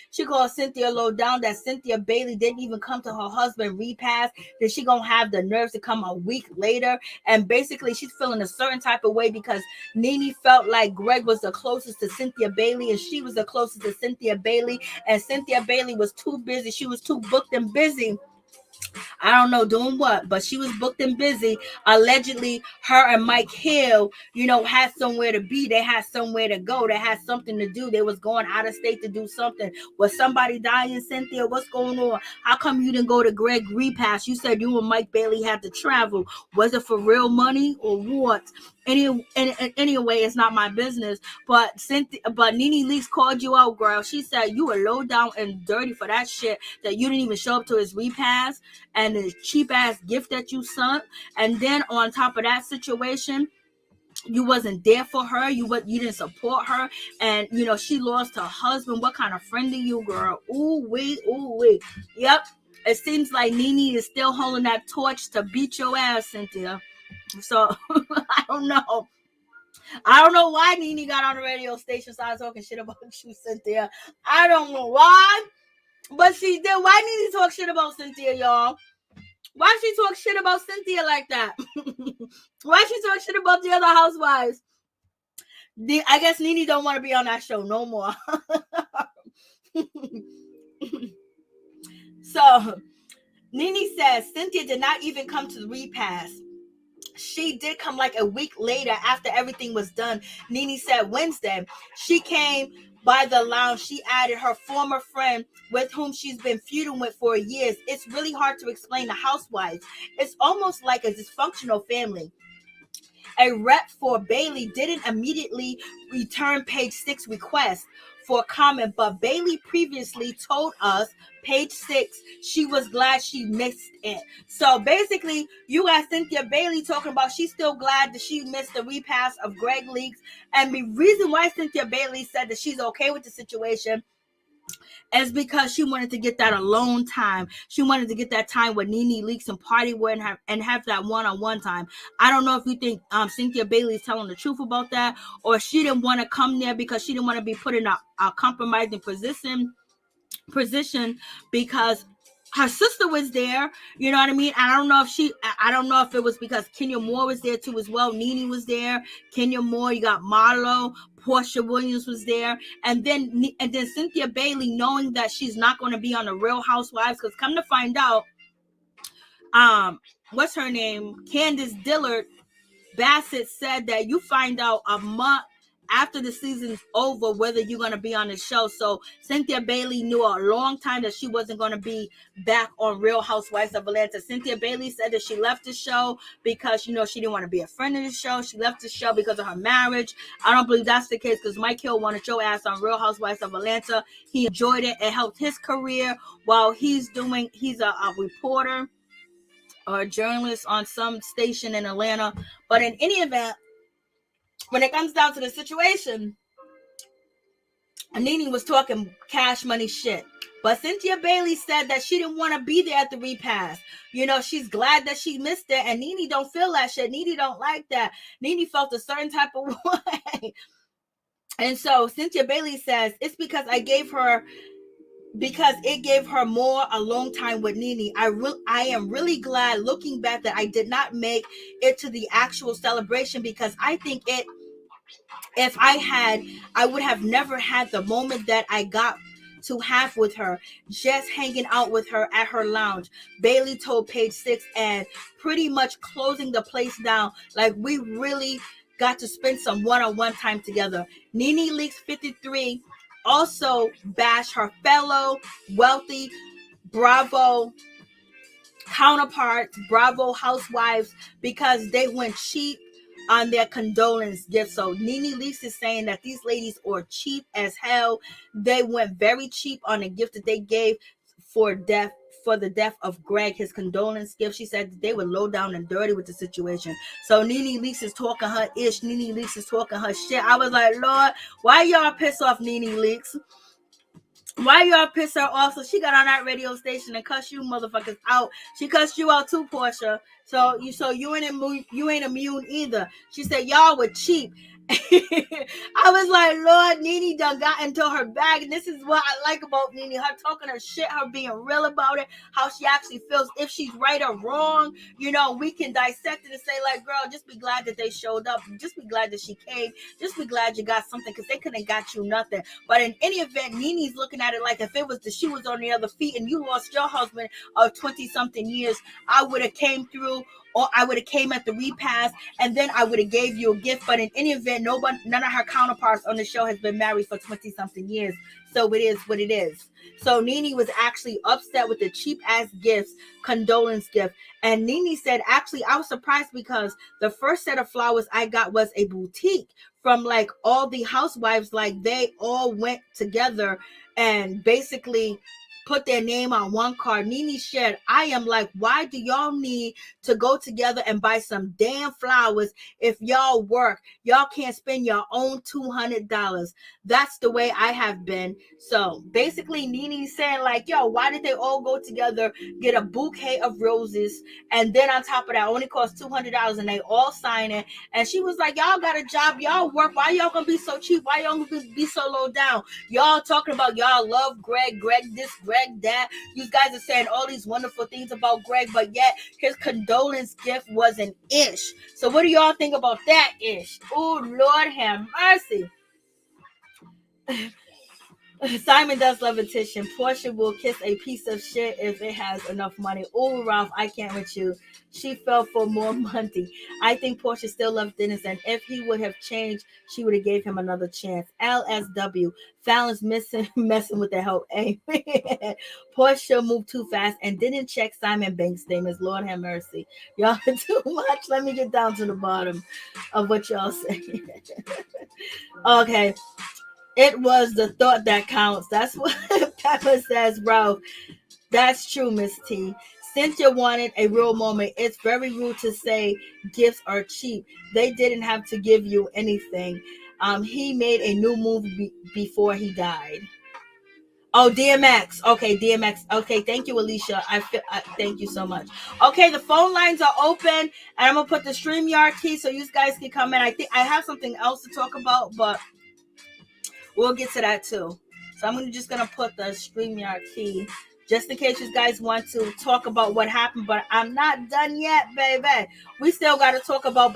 She called Cynthia low down, that Cynthia Bailey didn't even come to her husband repass, that she gonna have the nerves to come a week later. And basically she's feeling a certain type of way because NeNe felt like Gregg was the closest to Cynthia Bailey and she was the closest to Cynthia Bailey, and Cynthia Bailey was too busy. She was too booked and busy. I don't know doing what, but she was booked and busy. Allegedly, her and Mike Hill, had somewhere to be. They had somewhere to go. They had something to do. They was going out of state to do something. Was somebody dying, Cynthia? What's going on? How come you didn't go to Gregg repass? You said you and Mike Bailey had to travel. Was it for real money or what? Anyway, it's not my business. But NeNe Leakes called you out, girl. She said you were low down and dirty for that shit, that you didn't even show up to his repass and the cheap ass gift that you sent. And then on top of that situation, you wasn't there for her. You didn't support her. And she lost her husband. What kind of friend are you, girl? Ooh wee. Yep. It seems like NeNe is still holding that torch to beat your ass, Cynthia. So I don't know. I don't know why NeNe got on the radio station started talking shit about you, Cynthia. I don't know why, but she did. Why NeNe talk shit about Cynthia, y'all? Why she talk shit about Cynthia like that? Why she talk shit about the other housewives? I guess NeNe don't want to be on that show no more. So NeNe says Cynthia did not even come to the repass. She did come like a week later after everything was done. NeNe said Wednesday she came by the lounge. She added her former friend with whom she's been feuding with for years. It's really hard to explain the housewives. It's almost like a dysfunctional family. A rep for Bailey didn't immediately return page 6 request for comment, but Bailey previously told us, page 6, she was glad she missed it. So basically, you got Cynthia Bailey talking about she's still glad that she missed the repass of Gregg Leakes. And the reason why Cynthia Bailey said that she's okay with the situation is because she wanted to get that alone time. She wanted to get that time with NeNe Leakes and party with and have that one-on-one time. I don't know if you think Cynthia Bailey is telling the truth about that, or she didn't want to come there because she didn't want to be put in a compromising position because her sister was there. You know what I mean? I don't know if it was because Kenya Moore was there too as well. NeNe was there. Kenya Moore, you got Marlo, Porsha Williams was there. And then Cynthia Bailey, knowing that she's not going to be on the Real Housewives, because come to find out, what's her name? Candace Dillard Bassett said that you find out a month after the season's over whether you're going to be on the show. So Cynthia Bailey knew a long time that she wasn't going to be back on Real Housewives of Atlanta. Cynthia Bailey said that she left the show because she didn't want to be a friend of the show. She left the show because of her marriage. I don't believe that's the case, because Mike Hill wanted your ass on Real Housewives of Atlanta. He enjoyed it. It helped his career while he's a reporter or a journalist on some station in Atlanta. But in any event, when it comes down to the situation, NeNe was talking cash money shit. But Cynthia Bailey said that she didn't want to be there at the repass. She's glad that she missed it. And NeNe don't feel that shit. NeNe don't like that. NeNe felt a certain type of way. And so Cynthia Bailey says, it's because it gave her more alone time with NeNe. I am really glad looking back that I did not make it to the actual celebration, because I think if I would have never had the moment that I got to have with her, just hanging out with her at her lounge. Bailey told page 6, and pretty much closing the place down. Like, we really got to spend some one-on-one time together. NeNe Leakes 53 also bashed her fellow wealthy Bravo counterparts, Bravo housewives, because they went cheap on their condolence gifts. So NeNe Leakes is saying that these ladies are cheap as hell. They went very cheap on a gift that they gave for the death of Gregg, his condolence gift. She said they were low down and dirty with the situation. So NeNe Leakes is talking her ish. NeNe Leakes is talking her shit. I was like, Lord, why y'all piss off NeNe Leakes? Why y'all piss her off? So she got on that radio station and cussed you motherfuckers out. She cussed you out too, Porsha. So you ain't immune either. She said y'all were cheap. I was like, Lord, NeNe done got into her bag, and this is what I like about NeNe, her talking her shit, her being real about it, how she actually feels. If she's right or wrong, we can dissect it and say, like, girl, just be glad that they showed up, just be glad that she came, just be glad you got something, because they couldn't have got you nothing. But in any event, NeNe's looking at it like if it was the shoe was on the other feet and you lost your husband of 20-something years, I would have came through, or I would have came at the repast, and then I would have gave you a gift. But in any event, none of her counterparts on the show has been married for 20-something years. So it is what it is. So NeNe was actually upset with the cheap ass gifts, condolence gift. And NeNe said, actually, I was surprised because the first set of flowers I got was a boutique from like all the housewives. Like they all went together and basically put their name on one card. NeNe shared, I am like, why do y'all need to go together and buy some damn flowers if y'all work? Y'all can't spend your own $200. That's the way I have been. So basically NeNe's saying like, yo, why did they all go together, get a bouquet of roses, and then on top of that only cost $200 and they all sign it? And she was like, y'all got a job, y'all work, why y'all gonna be so cheap? Why y'all gonna be so low down? Y'all talking about y'all love Gregg this, Gregg that. You guys are saying all these wonderful things about Gregg, but yet his condolence gift was an ish. So what do y'all think about that ish? Oh, Lord have mercy. Simon does love a titian. Porsha will kiss a piece of shit if it has enough money. Oh, Ralph, I can't with you. She fell for more money. I think Porsha still loves Dennis, and if he would have changed, she would have gave him another chance. LSW. Fallon's messing with the help. Amen. Porsha moved too fast and didn't check Simon Banks' statements. Lord have mercy. Y'all are too much. Let me get down to the bottom of what y'all say. Okay. It was the thought that counts. That's what Pepper says, bro. That's true, Miss T. Cynthia wanted a real moment. It's very rude to say gifts are cheap. They didn't have to give you anything. He made a new movie before he died. Oh, DMX. Okay, DMX. Okay, thank you, Alicia. Thank you so much. Okay, the phone lines are open, and I'm gonna put the StreamYard key so you guys can come in. I think I have something else to talk about, but we'll get to that too. So I'm just going to put the StreamYard key just in case you guys want to talk about what happened. But I'm not done yet, baby. We still got to talk about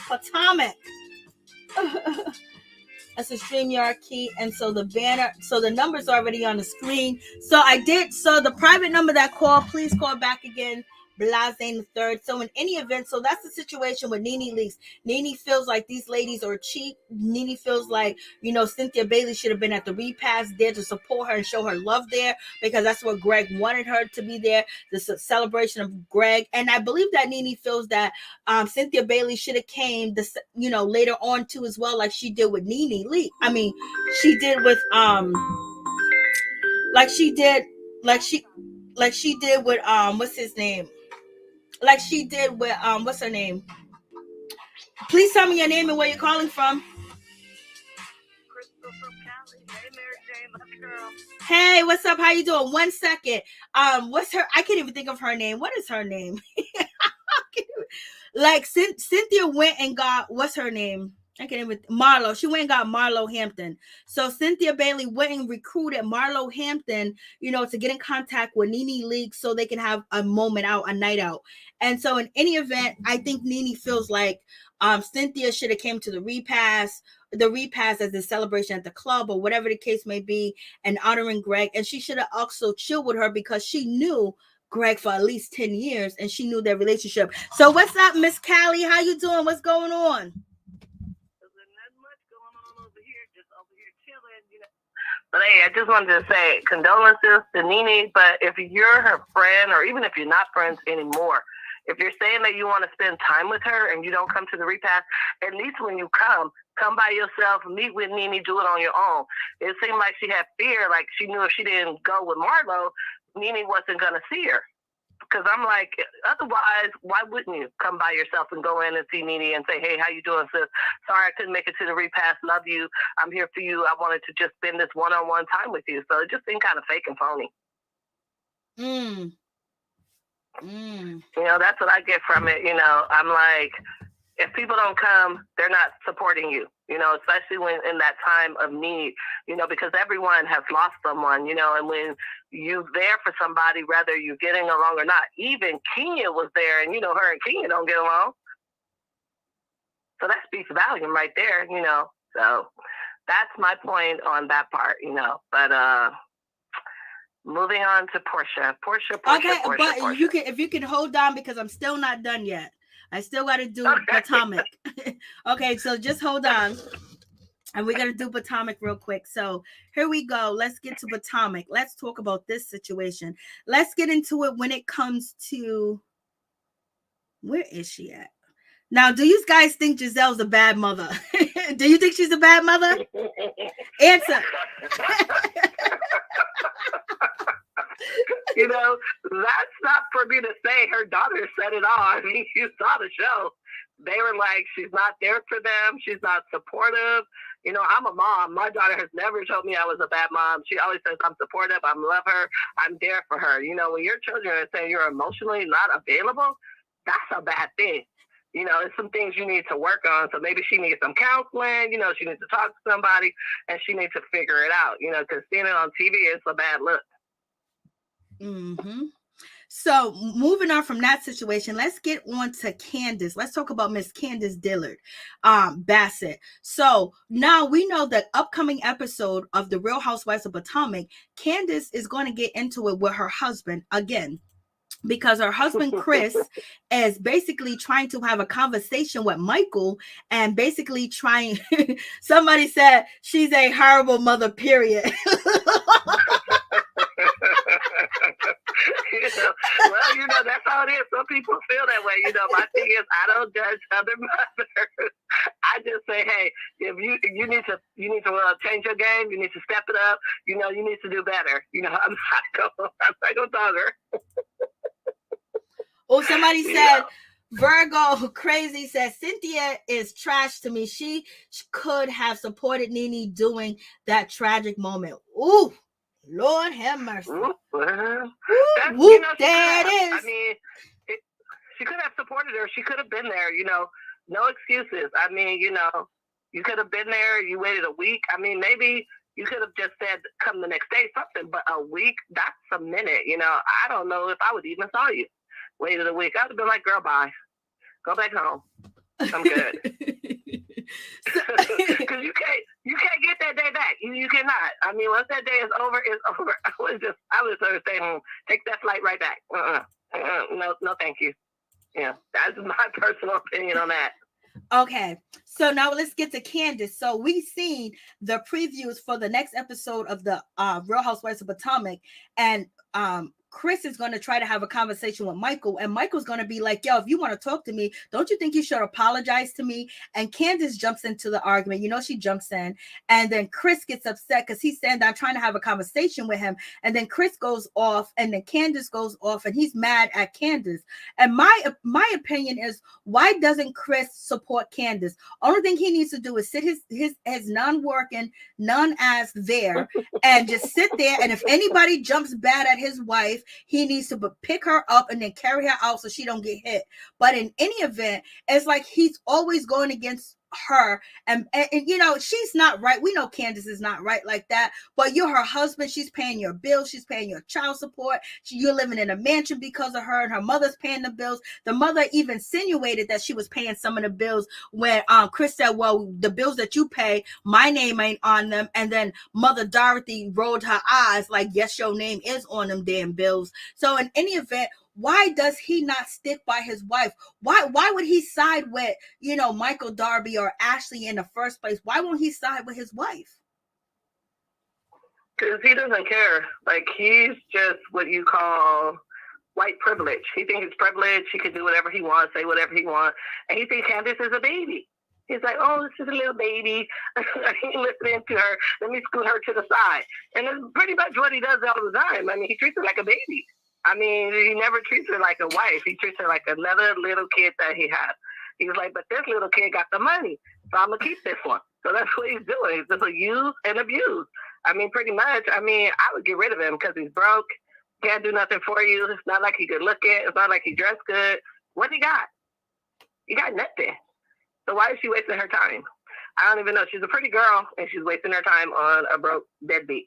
Potomac. That's a StreamYard key. And so the banner, so the number's already on the screen. So the private number that called, please call back again. Blase the third. So in any event, so that's the situation with NeNe Leakes. NeNe feels like these ladies are cheap. NeNe feels like, Cynthia Bailey should have been at the repast there to support her and show her love there, because that's what Gregg wanted her to be there, the celebration of Gregg. And I believe that NeNe feels that Cynthia Bailey should have came later on too as well, like she did with NeNe Leakes. I mean, she did with like she did with what's his name? Like she did with what's her name? Please tell me your name and where you're calling from.
Crystal from Cali. Hey, Mary Jane, love you, girl.
Hey, what's up? How you doing? 1 second. What's her? I can't even think of her name. What is her name? Like Cynthia went and got, what's her name? I can't even, Marlo. She went and got Marlo Hampton. So Cynthia Bailey went and recruited Marlo Hampton, to get in contact with NeNe Leakes so they can have a moment out, a night out. And so in any event, I think NeNe feels like Cynthia should have came to the repast as a celebration at the club or whatever the case may be, and honoring Gregg. And she should have also chilled with her because she knew Gregg for at least 10 years and she knew their relationship. So what's up, Miss Callie? How you doing? What's going on?
Hey, I just wanted to say condolences to NeNe, but if you're her friend, or even if you're not friends anymore, if you're saying that you want to spend time with her and you don't come to the repast, at least when you come by yourself, meet with NeNe, do it on your own. It seemed like she had fear, like she knew if she didn't go with Marlo, NeNe wasn't going to see her. Because I'm like, otherwise, why wouldn't you come by yourself and go in and see NeNe and say, hey, how you doing, sis? Sorry, I couldn't make it to the repast. Love you. I'm here for you. I wanted to just spend this one-on-one time with you. So it just seemed kind of fake and phony. You know, that's what I get from it. You know, I'm like, if people don't come, they're not supporting you, you know, especially when in that time of need, you know, because everyone has lost someone, you know, and when you're there for somebody, whether you're getting along or not, even Kenya was there, and, you know, her and Kenya don't get along. So that speaks volume right there, you know. So that's my point on that part, you know. But moving on to Porsha. Okay,
but you can, if you can hold on, because I'm still not done yet. I still got to do Potomac. Okay, so just hold on. And we're going to do Potomac real quick. So here we go. Let's get to Potomac. Let's talk about this situation. Let's get into it when it comes to, where is she at? Now, do you guys think Gizelle's a bad mother? Do you think she's a bad mother? Answer.
You know, that's not for me to say. Her daughter said it all. I mean, you saw the show. They were like, she's not there for them. She's not supportive. You know, I'm a mom. My daughter has never told me I was a bad mom. She always says I'm supportive. I love her. I'm there for her. You know, when your children are saying you're emotionally not available, that's a bad thing. You know, it's some things you need to work on. So maybe she needs some counseling. You know, she needs to talk to somebody, and she needs to figure it out. You know, because seeing it on TV is a bad look.
So moving on from that situation, let's get on to Candace. Let's talk about Miss Candace Dillard, Bassett. So now we know that upcoming episode of the Real Housewives of Potomac, Candace is going to get into it with her husband again, because her husband Chris is basically trying to have a conversation with Michael, and basically trying. Somebody said she's a horrible mother, period.
You know, well, you know, that's how it is. Some people feel that way. You know, my thing is, I don't judge other mothers. I just say, hey, if you need to change your game. You need to step it up. You know, you need to do better. You know, I'm not gonna dog her.
Oh, somebody said, Virgo Crazy says Cynthia is trash to me. She could have supported NeNe doing that tragic moment. Ooh. Lord have mercy.
You know,
there it is.
I mean, she could have supported her. She could have been there, you know. No excuses. I mean, you know, you could have been there. You waited a week. I mean, maybe you could have just said, come the next day, something. But a week, that's a minute, you know. I don't know if I would even saw you. Waited a week. I would have been like, girl, bye. Go back home. I'm good. Because you can't get that day back. You cannot. I mean, once that day is over, it's over. I would just stay home. Take that flight right back. No, thank you. Yeah, that's my personal opinion on that.
Okay, so now let's get to Candace. So we've seen the previews for the next episode of the Real Housewives of Potomac, and Chris is going to try to have a conversation with Michael, and Michael's going to be like, yo, if you want to talk to me, don't you think you should apologize to me? And Candace jumps into the argument. You know, she jumps in, and then Chris gets upset because he's saying that I'm trying to have a conversation with him. And then Chris goes off, and then Candace goes off, and he's mad at Candace. And my opinion is, why doesn't Chris support Candace? Only thing he needs to do is sit his non-working, non-ass there and just sit there. And if anybody jumps bad at his wife, he needs to pick her up and then carry her out so she don't get hit. But in any event, it's like he's always going against her, and you know, she's not right. We know Candace is not right like that, but you're her husband. She's paying your bills, she's paying your child support, you're living in a mansion because of her, and her mother's paying the bills. The mother even insinuated that she was paying some of the bills when Chris said, well, the bills that you pay, my name ain't on them. And then Mother Dorothy rolled her eyes like, yes, your name is on them damn bills. So in any event, why does he not stick by his wife? Why would he side with, you know, Michael Darby or Ashley in the first place? Why won't he side with his wife?
Because he doesn't care. Like, he's just what you call white privilege. He thinks he's privileged. He can do whatever he wants, say whatever he wants. And he thinks Candace is a baby. He's like, oh, this is a little baby. He ain't listening to her. Let me scoot her to the side. And that's pretty much what he does all the time. I mean, he treats her like a baby. I mean, he never treats her like a wife. He treats her like another little kid that he has. He's like, but this little kid got the money, so I'm going to keep this one. So that's what he's doing. He's just like, use and abuse. I mean, pretty much. I mean, I would get rid of him because he's broke. Can't do nothing for you. It's not like he could look at. It's not like he dressed good. What he got? He got nothing. So why is she wasting her time? I don't even know. She's a pretty girl, and she's wasting her time on a broke deadbeat.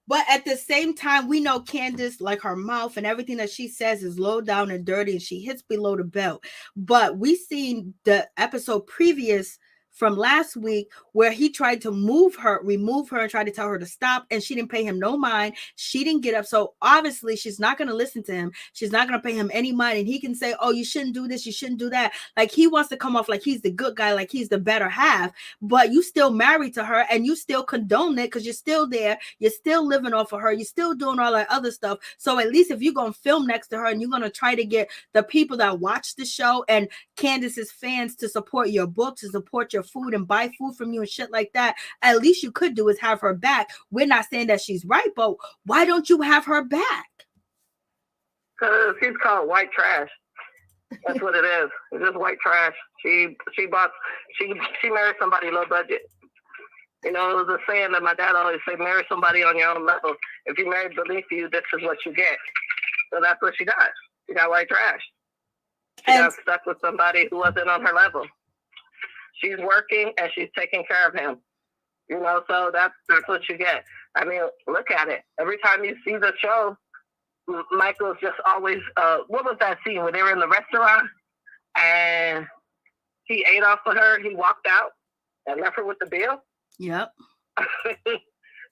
But at the same time, we know Candace, like her mouth and everything that she says is low down and dirty, and she hits below the belt. But we seen the episode previous from last week where he tried to remove her and tried to tell her to stop, and she didn't pay him no mind. She didn't get up. So obviously she's not going to listen to him. She's not going to pay him any mind. And he can say, oh, you shouldn't do this, you shouldn't do that. Like, he wants to come off like he's the good guy, like he's the better half, but you still married to her and you still condone it because you're still there. You're still living off of her. You're still doing all that other stuff. So at least if you're going to film next to her and you're going to try to get the people that watch the show and Candace's fans to support your book, to support your food and buy food from you and shit like that, at least you could do is have her back. We're not saying that she's right, but why don't you have her back?
Because he's called white trash. That's what it is. It's just white trash. She married somebody low budget. You know, it was a saying that my dad always said, marry somebody on your own level. If you marry beneath you, this is what you get. So that's what she got. She got white trash. She got stuck with somebody who wasn't on her level. She's working and she's taking care of him. You know, so that's what you get. I mean, look at it. Every time you see the show, Michael's just always, what was that scene where they were in the restaurant and he ate off of her, he walked out and left her with the bill? Yep.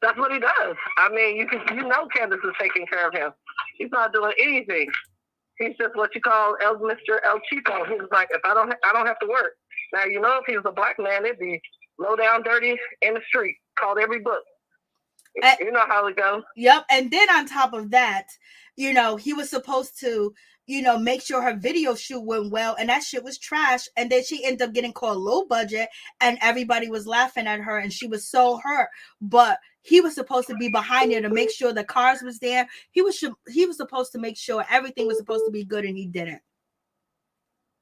That's what he does. I mean, you know Candace is taking care of him. He's not doing anything. He's just what you call Mr. El Chico. He's like, if I don't have to work. Now, you know, if he was a black man, it'd be low down dirty in the street, called every book. You know how it goes. Yep.
And then on top of that, you know, he was supposed to, you know, make sure her video shoot went well, and that shit was trash. And then she ended up getting called low budget, and everybody was laughing at her, and she was so hurt. But he was supposed to be behind her to make sure the cars was there. He was supposed to make sure everything was supposed to be good, and he didn't.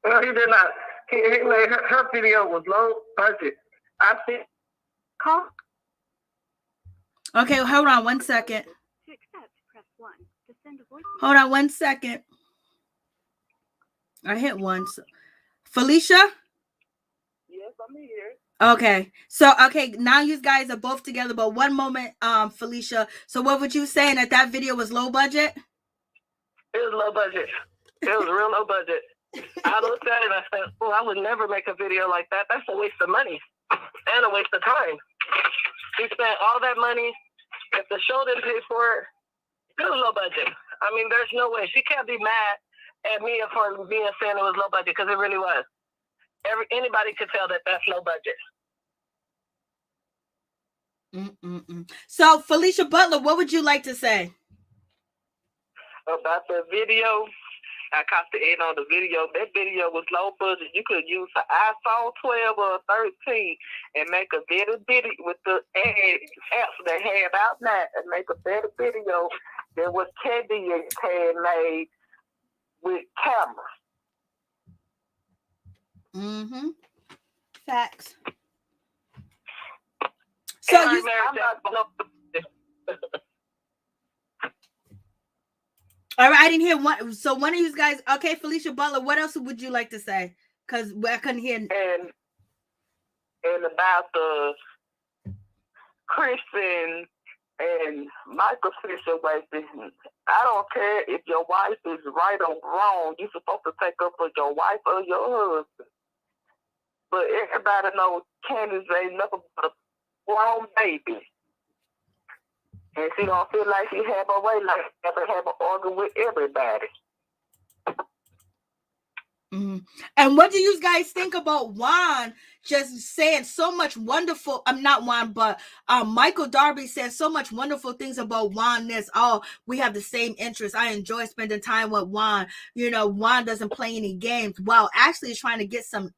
Well, he did not. He made her video was low budget. I think.
Okay, hold on 1 second. To accept, press 1. To send a voice. Hold on 1 second. I hit once. Felicia?
Yes, I'm here.
Okay. So, now you guys are both together, but one moment, Felicia. So what would you say that video was low budget?
It was low budget. It was real low budget. I looked at it and I said, well, I would never make a video like that. That's a waste of money and a waste of time. She spent all that money. If the show didn't pay for it, it was low budget. I mean, there's no way. She can't be mad at me for being saying it was low budget, because it really was. Anybody could tell that that's low budget.
So, Felicia Butler, what would you like to say?
About the video, I caught the end on the video. That video was low budget. You could use an iPhone 12 or 13 and make a better video with the apps they have out now, and make a better video than what Teddy had made with cameras.
Facts. So
I'm
not all right, I didn't hear one. So one of you guys, okay, Felicia Butler, what else would you like to say? Because I couldn't hear.
And about the Christian and Michael situation, I don't care if your wife is right or wrong. You're supposed to take up for your wife or your husband. But everybody knows Candace ain't nothing but a grown baby. And she don't feel like she have her way, like she have an argument with everybody.
Mm-hmm. And what do you guys think about Juan just saying so much wonderful? I'm not Juan, but Michael Darby said so much wonderful things about Juan. Oh, we have the same interests. I enjoy spending time with Juan. You know, Juan doesn't play any games. Well, Ashley is trying to get some.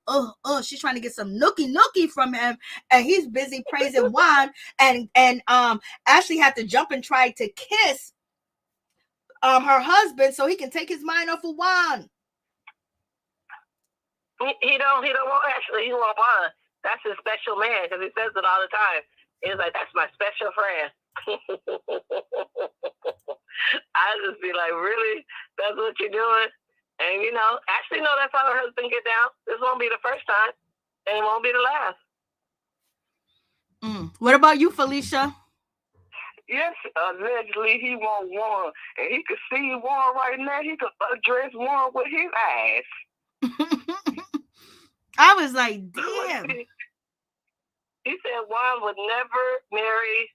She's trying to get some nookie from him, and he's busy praising Juan. And Ashley had to jump and try to kiss her husband so he can take his mind off of Juan.
He don't want Ashley. He want Juan. That's his special man because he says it all the time. He's like, that's my special friend. I just be like, really? That's what you're doing? And you know, Ashley know that's how her husband get down. This won't be the first time, and it won't be the last.
What about you, Felicia?
Yes, allegedly he want Juan, and he could see Juan right now. He could address Juan with his ass.
I was like, damn.
He said Juan would never marry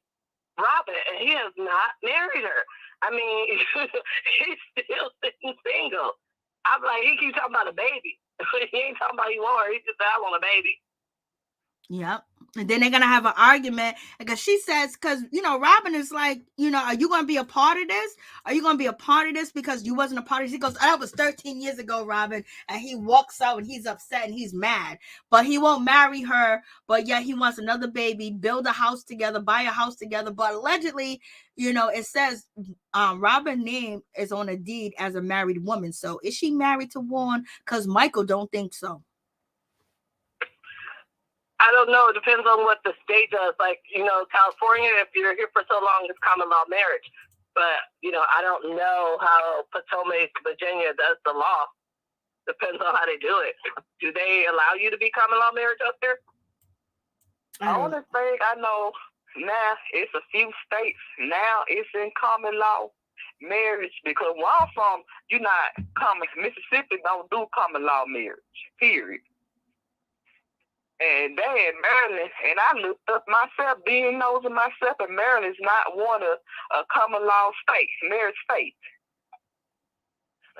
Robin, and he has not married her. I mean, he's still sitting single. I'm like, he keeps talking about a baby. He ain't talking about he want her. He just said, I want a baby.
Yep. And then they're going to have an argument because she says, because, you know, Robin is like, you know, are you going to be a part of this? Are you going to be a part of this because you wasn't a part of this? He goes, that was 13 years ago, Robin. And he walks out and he's upset and he's mad, but he won't marry her. But yeah, he wants another baby, build a house together, buy a house together. But allegedly, you know, it says Robin's name is on a deed as a married woman. So is she married to Juan? Because Michael don't think so.
I don't know. It depends on what the state does. Like, you know, California, if you're here for so long, it's common law marriage. But, you know, I don't know how Potomac, Virginia does the law. Depends on how they do it. Do they allow you to be common law marriage up there?
The only thing I know now, it's a few states. Now it's in common law marriage because where I'm from, Mississippi don't do common law marriage, period. And they in Maryland, and I looked up myself, being nosy myself, and Maryland's not one of a common law state, marriage state.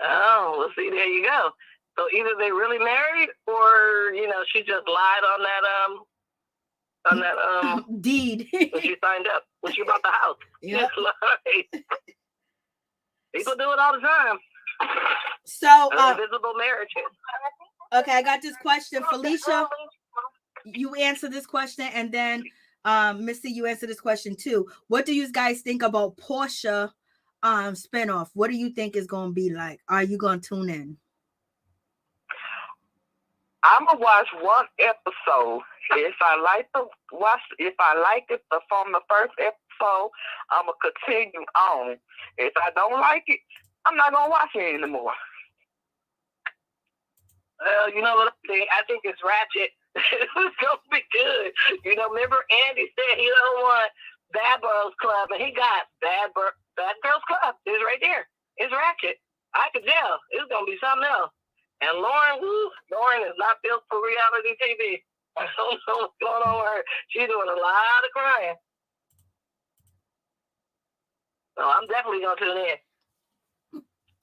Oh, well, see, there you go. So either they really married, or you know, she just lied on that
deed
when she signed up, when she bought the house.
Yeah.
People do it all the time.
So
invisible marriage.
Okay, I got this question, Felicia. You answer this question, and then Missy, you answer this question too. What do you guys think about Porsha spinoff? What do you think is going to be like? Are you going to tune in?
I'm gonna watch one episode. If I like it from the first episode, I'm gonna continue on. If I don't like it, I'm not gonna watch it anymore.
Well, you know what I think it's ratchet. It's gonna be good. You know, remember Andy said he don't want Bad Girls Club, and he got Bad Girls Club. It's right there. It's ratchet. I could tell. It's gonna be something else. And Lauren is not built for reality TV. I don't know what's going on with her. She's doing a lot of crying. So I'm definitely gonna tune in.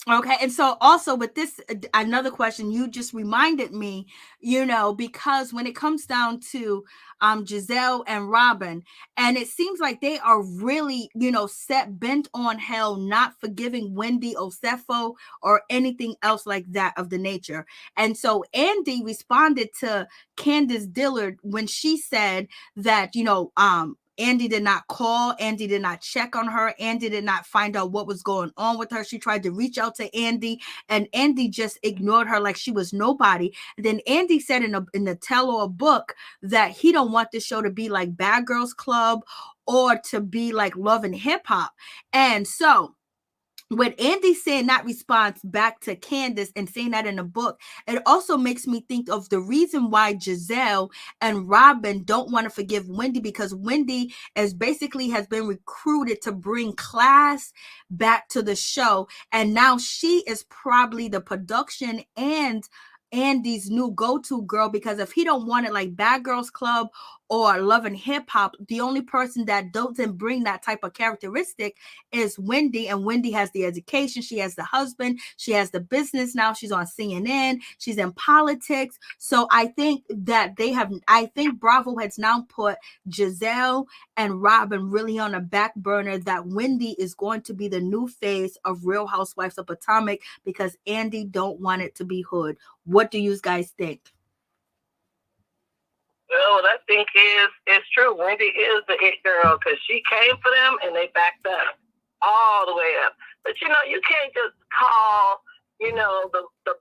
Okay, and so also with this, another question you just reminded me, you know, because when it comes down to Gizelle and Robin, and it seems like they are really, you know, bent on hell, not forgiving Wendy Osefo or anything else like that of the nature. And so Andy responded to Candace Dillard when she said that, you know, Andy did not call. Andy did not check on her. Andy did not find out what was going on with her. She tried to reach out to Andy, and Andy just ignored her like she was nobody. And then Andy said in the tell-all book that he don't want this show to be like Bad Girls Club or to be like Love and Hip Hop. And so when Andy saying that response back to Candace and saying that in the book, it also makes me think of the reason why Gizelle and Robin don't want to forgive Wendy, because Wendy has been recruited to bring class back to the show. And now she is probably the production and Andy's new go-to girl, because if he don't want it like Bad Girls Club or Love and Hip Hop, the only person that doesn't bring that type of characteristic is Wendy. And Wendy has the education. She has the husband. She has the business now. She's on CNN. She's in politics. So I think that I think Bravo has now put Gizelle and Robin really on a back burner, that Wendy is going to be the new face of Real Housewives of Potomac because Andy don't want it to be hood. What do you guys think?
Well, what I think is true. Wendy is the it girl because she came for them and they backed up all the way up. But you can't just call the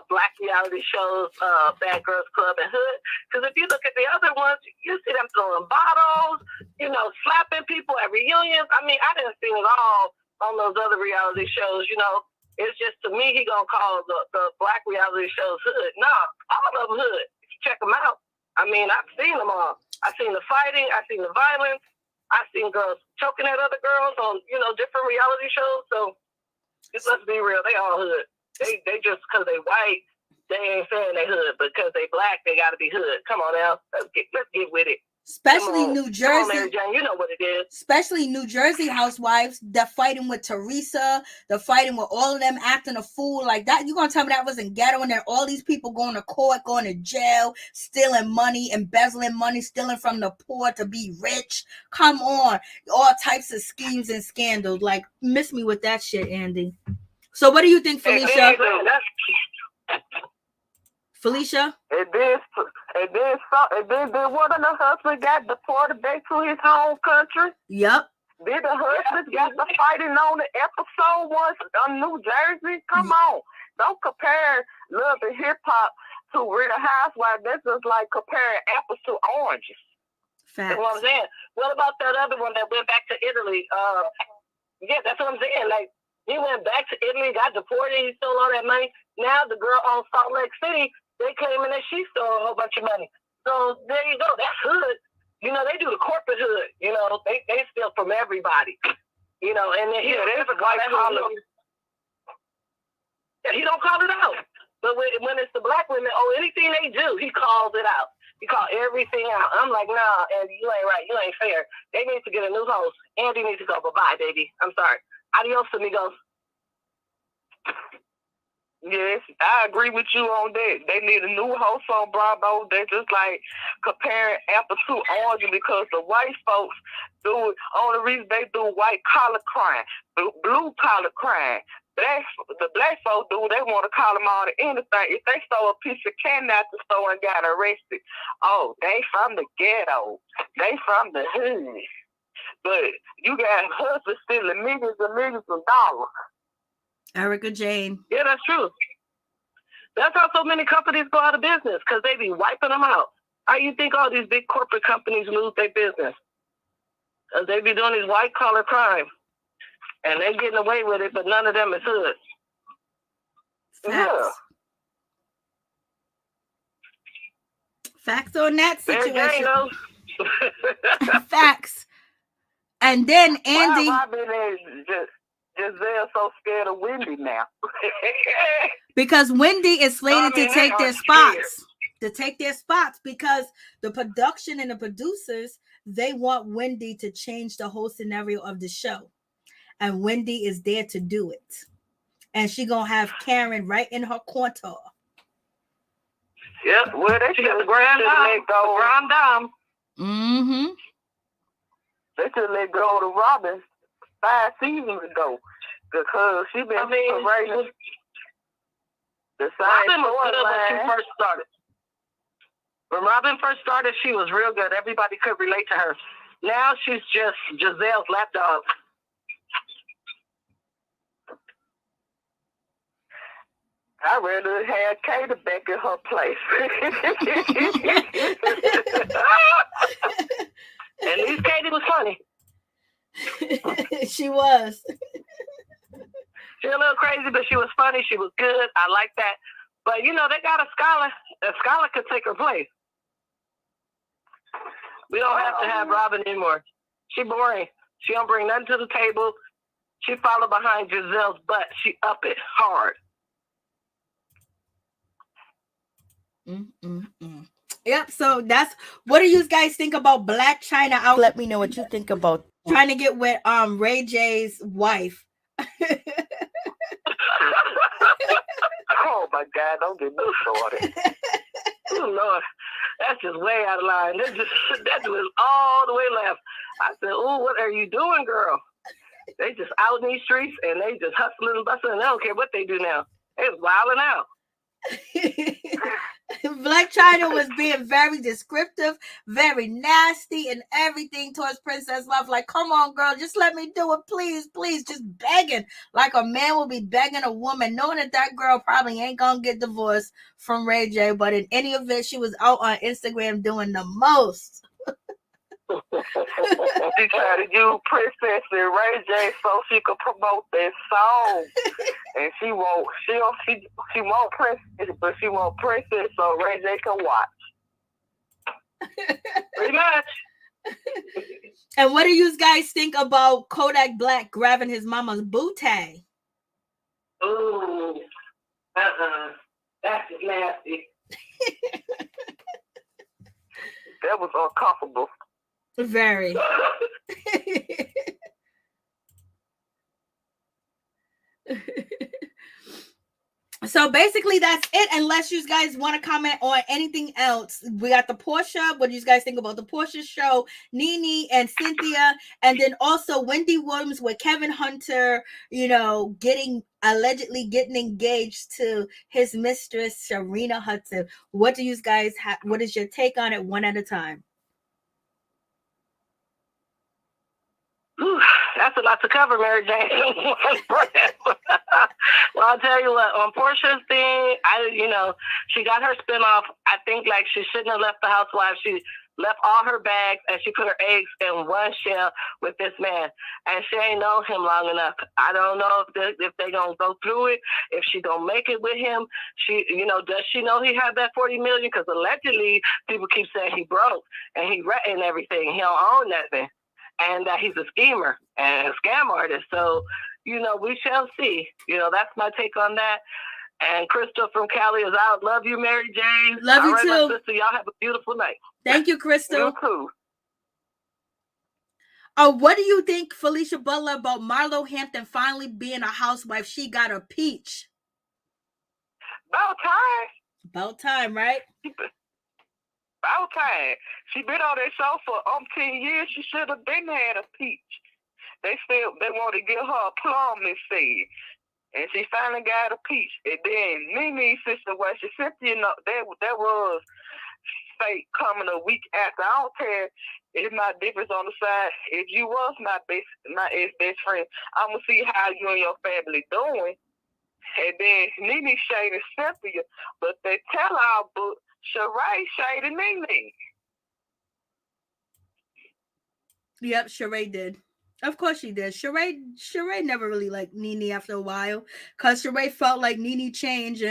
black reality shows Bad Girls Club and Hood, because if you look at the other ones, you see them throwing bottles, slapping people at reunions. I mean, I didn't see it all on those other reality shows. It's just, to me, he gonna call the black reality shows hood. No, all of them hood. If you check them out. I mean, I've seen them all. I've seen the fighting. I've seen the violence. I've seen girls choking at other girls on, different reality shows. So let's be real. They all hood. They just, because they white, they ain't saying they hood. But because they black, they got to be hood. Come on now. Let's get with it.
Especially New Jersey.
Come on, Mary, you know what it is.
Especially New Jersey housewives that fighting with Teresa, the fighting with all of them acting a fool like that. You gonna tell me that wasn't ghetto, and then all these people going to court, going to jail, stealing money, embezzling money, stealing from the poor to be rich? Come on, all types of schemes and scandals. Like, miss me with that shit, Andy. So what do you think, Felicia? Felicia?
And then one of the husbands got deported back to his home country.
Yep.
Then the husband got the fighting on the episode once on New Jersey. Come on. Don't compare Love and Hip Hop to Real Housewives. That's just like comparing apples to oranges.
Facts.
That's what I'm saying. What about that other one that went back to Italy? Yeah, that's what I'm saying. Like, he went back to Italy, got deported, he stole all that money. Now the girl on Salt Lake City, they claiming that she stole a whole bunch of money. So there you go. That's hood. They do the corporate hood. They steal from everybody. And then there's a guy calling. Yeah, he don't call it out. But when it's the black women, anything they do, he calls it out. He called everything out. I'm like, nah, Andy, you ain't right. You ain't fair. They need to get a new host. Andy needs to go. Bye-bye, baby. I'm sorry. Adios, amigos.
Yes, I agree with you on that. They need a new host on Bravo. They're just like comparing apples to oranges because the white folks do it. Only reason they do white collar crime, blue collar crime. The black folks do, they want to call them all to anything. If they stole a piece of candy out the store and got arrested, they from the ghetto. They from the hood. But you got husbands stealing millions and millions of dollars.
Erica Jane.
Yeah, that's true. That's how so many companies go out of business, because they be wiping them out. How you think all these big corporate companies lose their business? Because they be doing these white-collar crime. And they getting away with it, but none of them is hood.
Facts.
Yeah.
Facts on that situation.
Jane,
Facts. And then Andy.
Why Robin and Gizelle so scared of Wendy now?
Because Wendy is slated to take their spots. To take their spots because the production and the producers, they want Wendy to change the whole scenario of the show. And Wendy is there to do it. And she gonna have Karen right in her corner.
Yep, well, they should the grand dame.
Mm-hmm.
They should let go of Robin 5 seasons ago because she been parading the same.
Robin was good when she first started. When Robin first started, she was real good. Everybody could relate to her. Now she's just Giselle's lapdog.
I'd rather have Katie back in her place.
At least Katie was funny.
She was.
She was a little crazy, but she was funny. She was good. I like that. But, they got a scholar. A scholar could take her place. We don't have to have Robin anymore. She boring. She don't bring nothing to the table. She follow behind Giselle's butt. She up it hard.
Yep. So that's what do you guys think about Blac Chyna out? Let me know what you think about trying to get with Ray J's wife.
Oh my God, don't get me started.
Oh Lord, that's just way out of line. That was all the way left. I said, "Oh, what are you doing, girl?" They just out in these streets and they just hustling and bustling. They don't care what they do now. They was wilding out.
Blac Chyna was being very descriptive, very nasty, and everything towards Princess Love. Like, come on, girl, just let me do it, please, please. Just begging, like a man will be begging a woman, knowing that girl probably ain't gonna get divorced from Ray J. But in any event, she was out on Instagram doing the most.
She tried to use Princess and Ray J so she could promote that song, and she won't Princess, but she won't Princess so Ray J can watch. Pretty much.
And what do you guys think about Kodak Black grabbing his mama's booty?
Ooh, that's just nasty.
That was uncomfortable.
Very. So basically that's it, unless you guys want to comment on anything else. We got the Porsha. What do you guys think about the Porsha show? NeNe and Cynthia, and then also Wendy Williams with Kevin Hunter, allegedly getting engaged to his mistress Sharina Hudson. What do you guys have? What is your take on it, one at a time?
Ooh, that's a lot to cover, Mary Jane. Well, I'll tell you what, on Porsha's thing, she got her spinoff. I think like she shouldn't have left the housewife. She left all her bags and she put her eggs in one shell with this man. And she ain't known him long enough. I don't know if they're going to go through it, if she going to make it with him. Does she know he had that $40 million? Because allegedly people keep saying he broke and he renting everything. He don't own nothing. And that he's a schemer and a scam artist. So, we shall see. That's my take on that. And Crystal from Cali is out. Love you, Mary Jane.
Love you too.
My sister. Y'all have a beautiful night.
Thank you, Crystal.
You too.
What do you think, Felicia Butler, about Marlo Hampton finally being a housewife? She got a peach.
About time.
About time, right?
About time. She been on that show for 10 years. She should have been had a peach. They want to give her a plum, they said. And she finally got a peach. And then NeNe's situation, Cynthia, that was fake coming a week after. I don't care if my difference on the side. If you was my ex-best friend, I'm going to see how you and your family doing. And then NeNe shaded Cynthia. But they tell our book, Sheree shaded NeNe.
Yep, Sheree did. Of course she did. Sheree never really liked NeNe after a while because Sheree felt like NeNe changed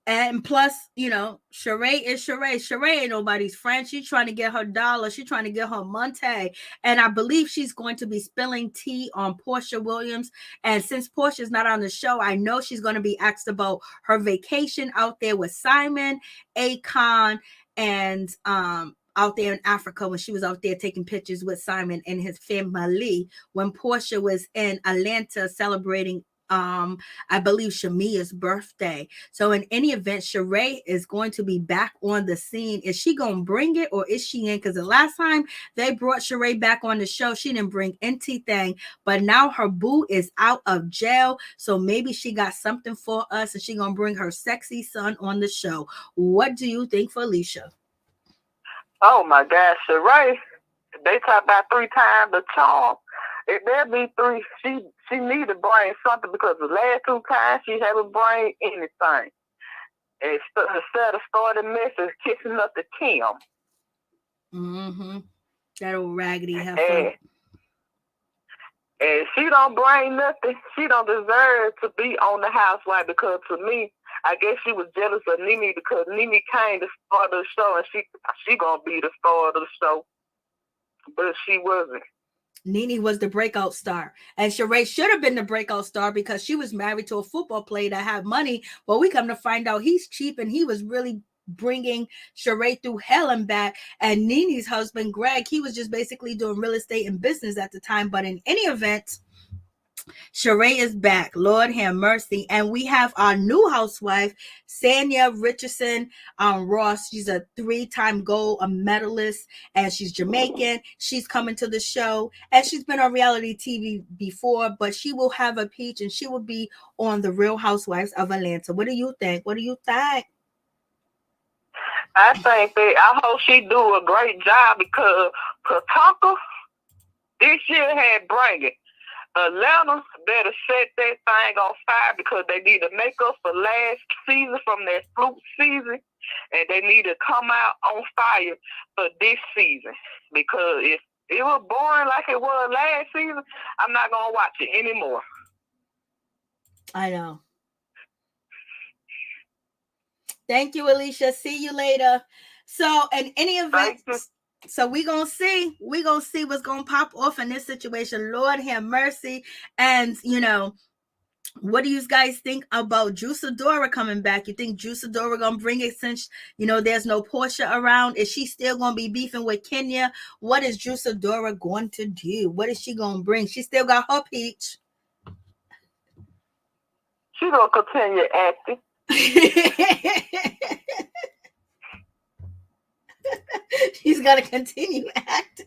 and plus, Sheree is Sheree. Sheree ain't nobody's friend. She's trying to get her dollar. She's trying to get her money. And I believe she's going to be spilling tea on Porsha Williams. And since Portia's not on the show, I know she's going to be asked about her vacation out there with Simon, Akon, and out there in Africa when she was out there taking pictures with Simon and his family when Porsha was in Atlanta celebrating I believe Shamia's birthday. So in any event, Sheree is going to be back on the scene. Is she going to bring it or is she in? Because the last time they brought Sheree back on the show, she didn't bring anything. But now her boo is out of jail. So maybe she got something for us and she going to bring her sexy son on the show. What do you think, Felicia?
Oh my gosh, Sheree. They talk about 3 times the charm. If there be 3, she need to bring something because the last 2 times she haven't bring anything. And instead of starting messes, kissing up to Kim.
Mm-hmm. That old raggedy heifer.
And she don't bring nothing. She don't deserve to be on the housewife because to me, I guess she was jealous of NeNe because NeNe came to start the show and she gonna be the star of the show. But she wasn't.
NeNe was the breakout star. And Sheree should have been the breakout star because she was married to a football player that had money. But we come to find out he's cheap and he was really bringing Sheree through hell and back. And NeNe's husband, Gregg, he was just basically doing real estate and business at the time. But in any event, Sheree is back. Lord have mercy. And we have our new housewife, Sanya Richardson Ross. She's a 3-time gold medalist, and she's Jamaican. She's coming to the show, and she's been on reality TV before, but she will have a peach, and she will be on the Real Housewives of Atlanta. What do you think? What do you think?
I think that I hope she do a great job because Katanka this year had bring it. Atlanta better set that thing on fire because they need to make up for last season from their fluke season, and they need to come out on fire for this season because if it was boring like it was last season, I'm not going to watch it anymore.
I know. Thank you, Alicia. See you later. So, in any event, so we're going to see what's going to pop off in this situation. Lord have mercy. And, you know, what do you guys think about Juiceadora coming back? You think Juiceadora going to bring it since, you know, there's no Porsha around? Is she still going to be beefing with Kenya? What is Juiceadora going to do? What is she going to bring? She still got her peach.
She going to continue acting.
She's got to continue acting.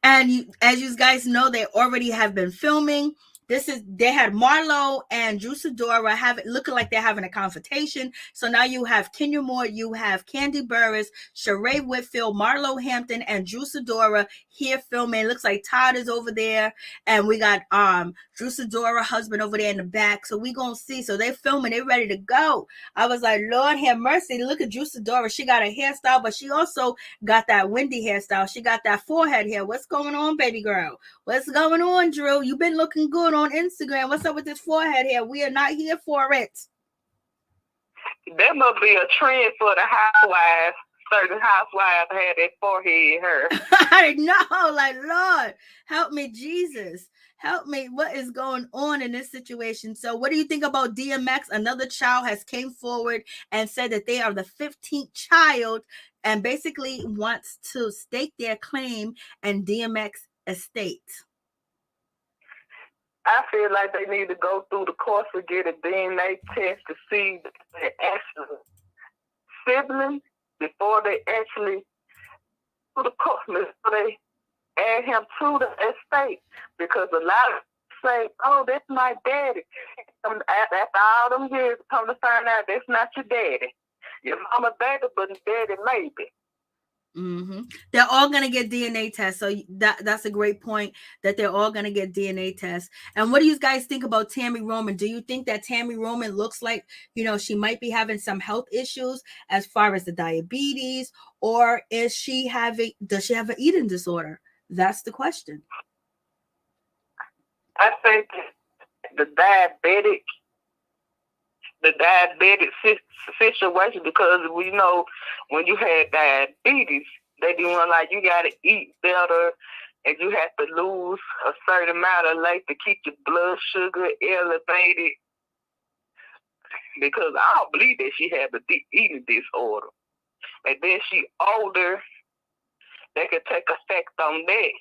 And as you guys know, they already have been filming. They had Marlo and Juiceadora looking like they're having a confrontation. So now you have Kenya Moore, you have Kandi Burruss, Sheree Whitfield, Marlo Hampton, and Juiceadora here filming. It looks like Todd is over there, and we got Juiceadora husband over there in the back. So we gonna see. So they filming, they ready to go. I was like, Lord have mercy. Look at Juiceadora. She got a hairstyle, but she also got that Wendy hairstyle. She got that forehead hair. What's going on, baby girl? What's going on, Drew? You've been looking good on Instagram. What's up with this forehead hair? We are not here for it.
That must be a trend for the housewives. Certain housewives had that forehead hair.
I know, like, Lord, help me, Jesus. Help me. What is going on in this situation? So what do you think about DMX? Another child has came forward and said that they are the 15th child and basically wants to stake their claim in DMX estate.
I feel like they need to go through the course and get a DNA test to see the actual siblings before they actually do the course, before they add him to the estate. Because a lot of say, oh, that's my daddy. After all them years, come to find out that's not your daddy. Your mama baby, but daddy maybe.
Mm-hmm. They're all going to get DNA tests. So that's a great point that they're all going to get DNA tests. And what do you guys think about Tammy Roman? Do you think that Tammy Roman looks like, you know, she might be having some health issues as far as the diabetes, or does she have an eating disorder? That's the question.
I think the diabetic situation, because we know when you had diabetes, they doing like you got to eat better and you have to lose a certain amount of weight to keep your blood sugar elevated. Because I don't believe that she had the eating disorder. And then she older, they could take effect on that,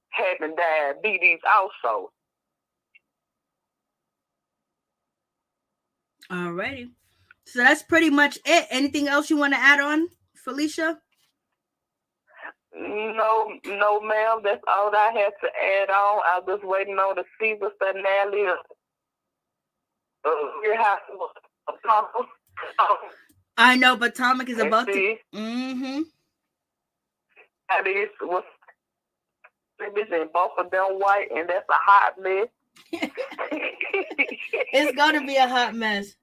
having diabetes also.
All righty. So that's pretty much it. Anything else you want to add on, Felicia?
No, ma'am. That's all I had to add on. I was waiting on the season finale of Real Housewives of Atlanta.
I know, but Potomac is about to.
Mm-hmm. That is what's in both of them white, and that's a hot mess.
It's gonna be a hot mess.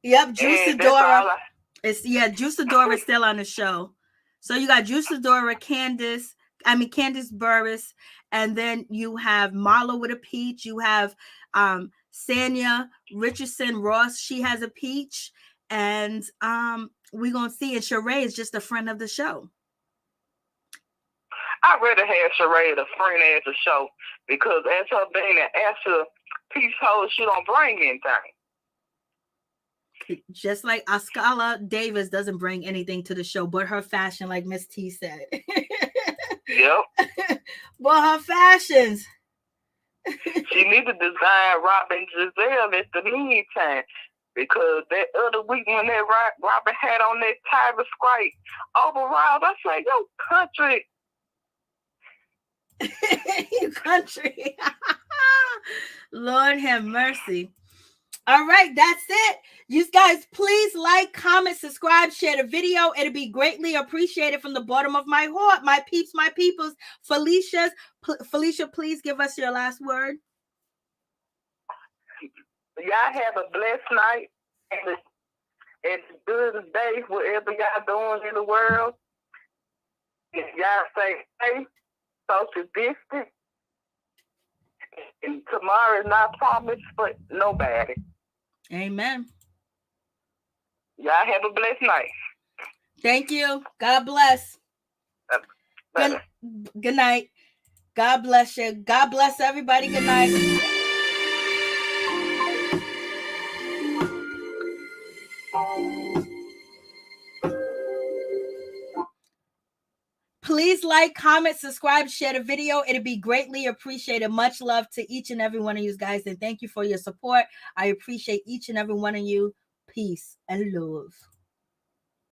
Yep, Juiceadora. Juiceadora is still on the show. So you got Juiceadora, Candice Burruss, and then you have Marlo with a peach. You have Sanya Richardson Ross. She has a peach, and we're gonna see. And Sheree is just a friend of the show.
I rather have Sheree a friend as a show, because as her being an actor, peace hoes, she don't bring anything.
Just like Ascala Davis doesn't bring anything to the show but her fashion, like Miss T said.
Yep.
But her fashions.
She need to design Robin Gizelle at the meantime. Because that other week when that Robin had on that Tiger Sprite overalls, I said, yo, country.
You country. Lord have mercy. All right, that's it. You guys, please like, comment, subscribe, share the video. It'll be greatly appreciated from the bottom of my heart. My peeps, my peoples. Felicia, please give us your last word.
Y'all have a blessed night and a good day, whatever y'all doing in the world. If y'all stay safe, social distance, and tomorrow is not promised for nobody.
Amen.
Y'all have a blessed night.
Thank you. God bless. Good night. God bless you. God bless everybody. Good night. Please like, comment, subscribe, share the video. It'd be greatly appreciated. Much love to each and every one of you guys. And thank you for your support. I appreciate each and every one of you. Peace and love.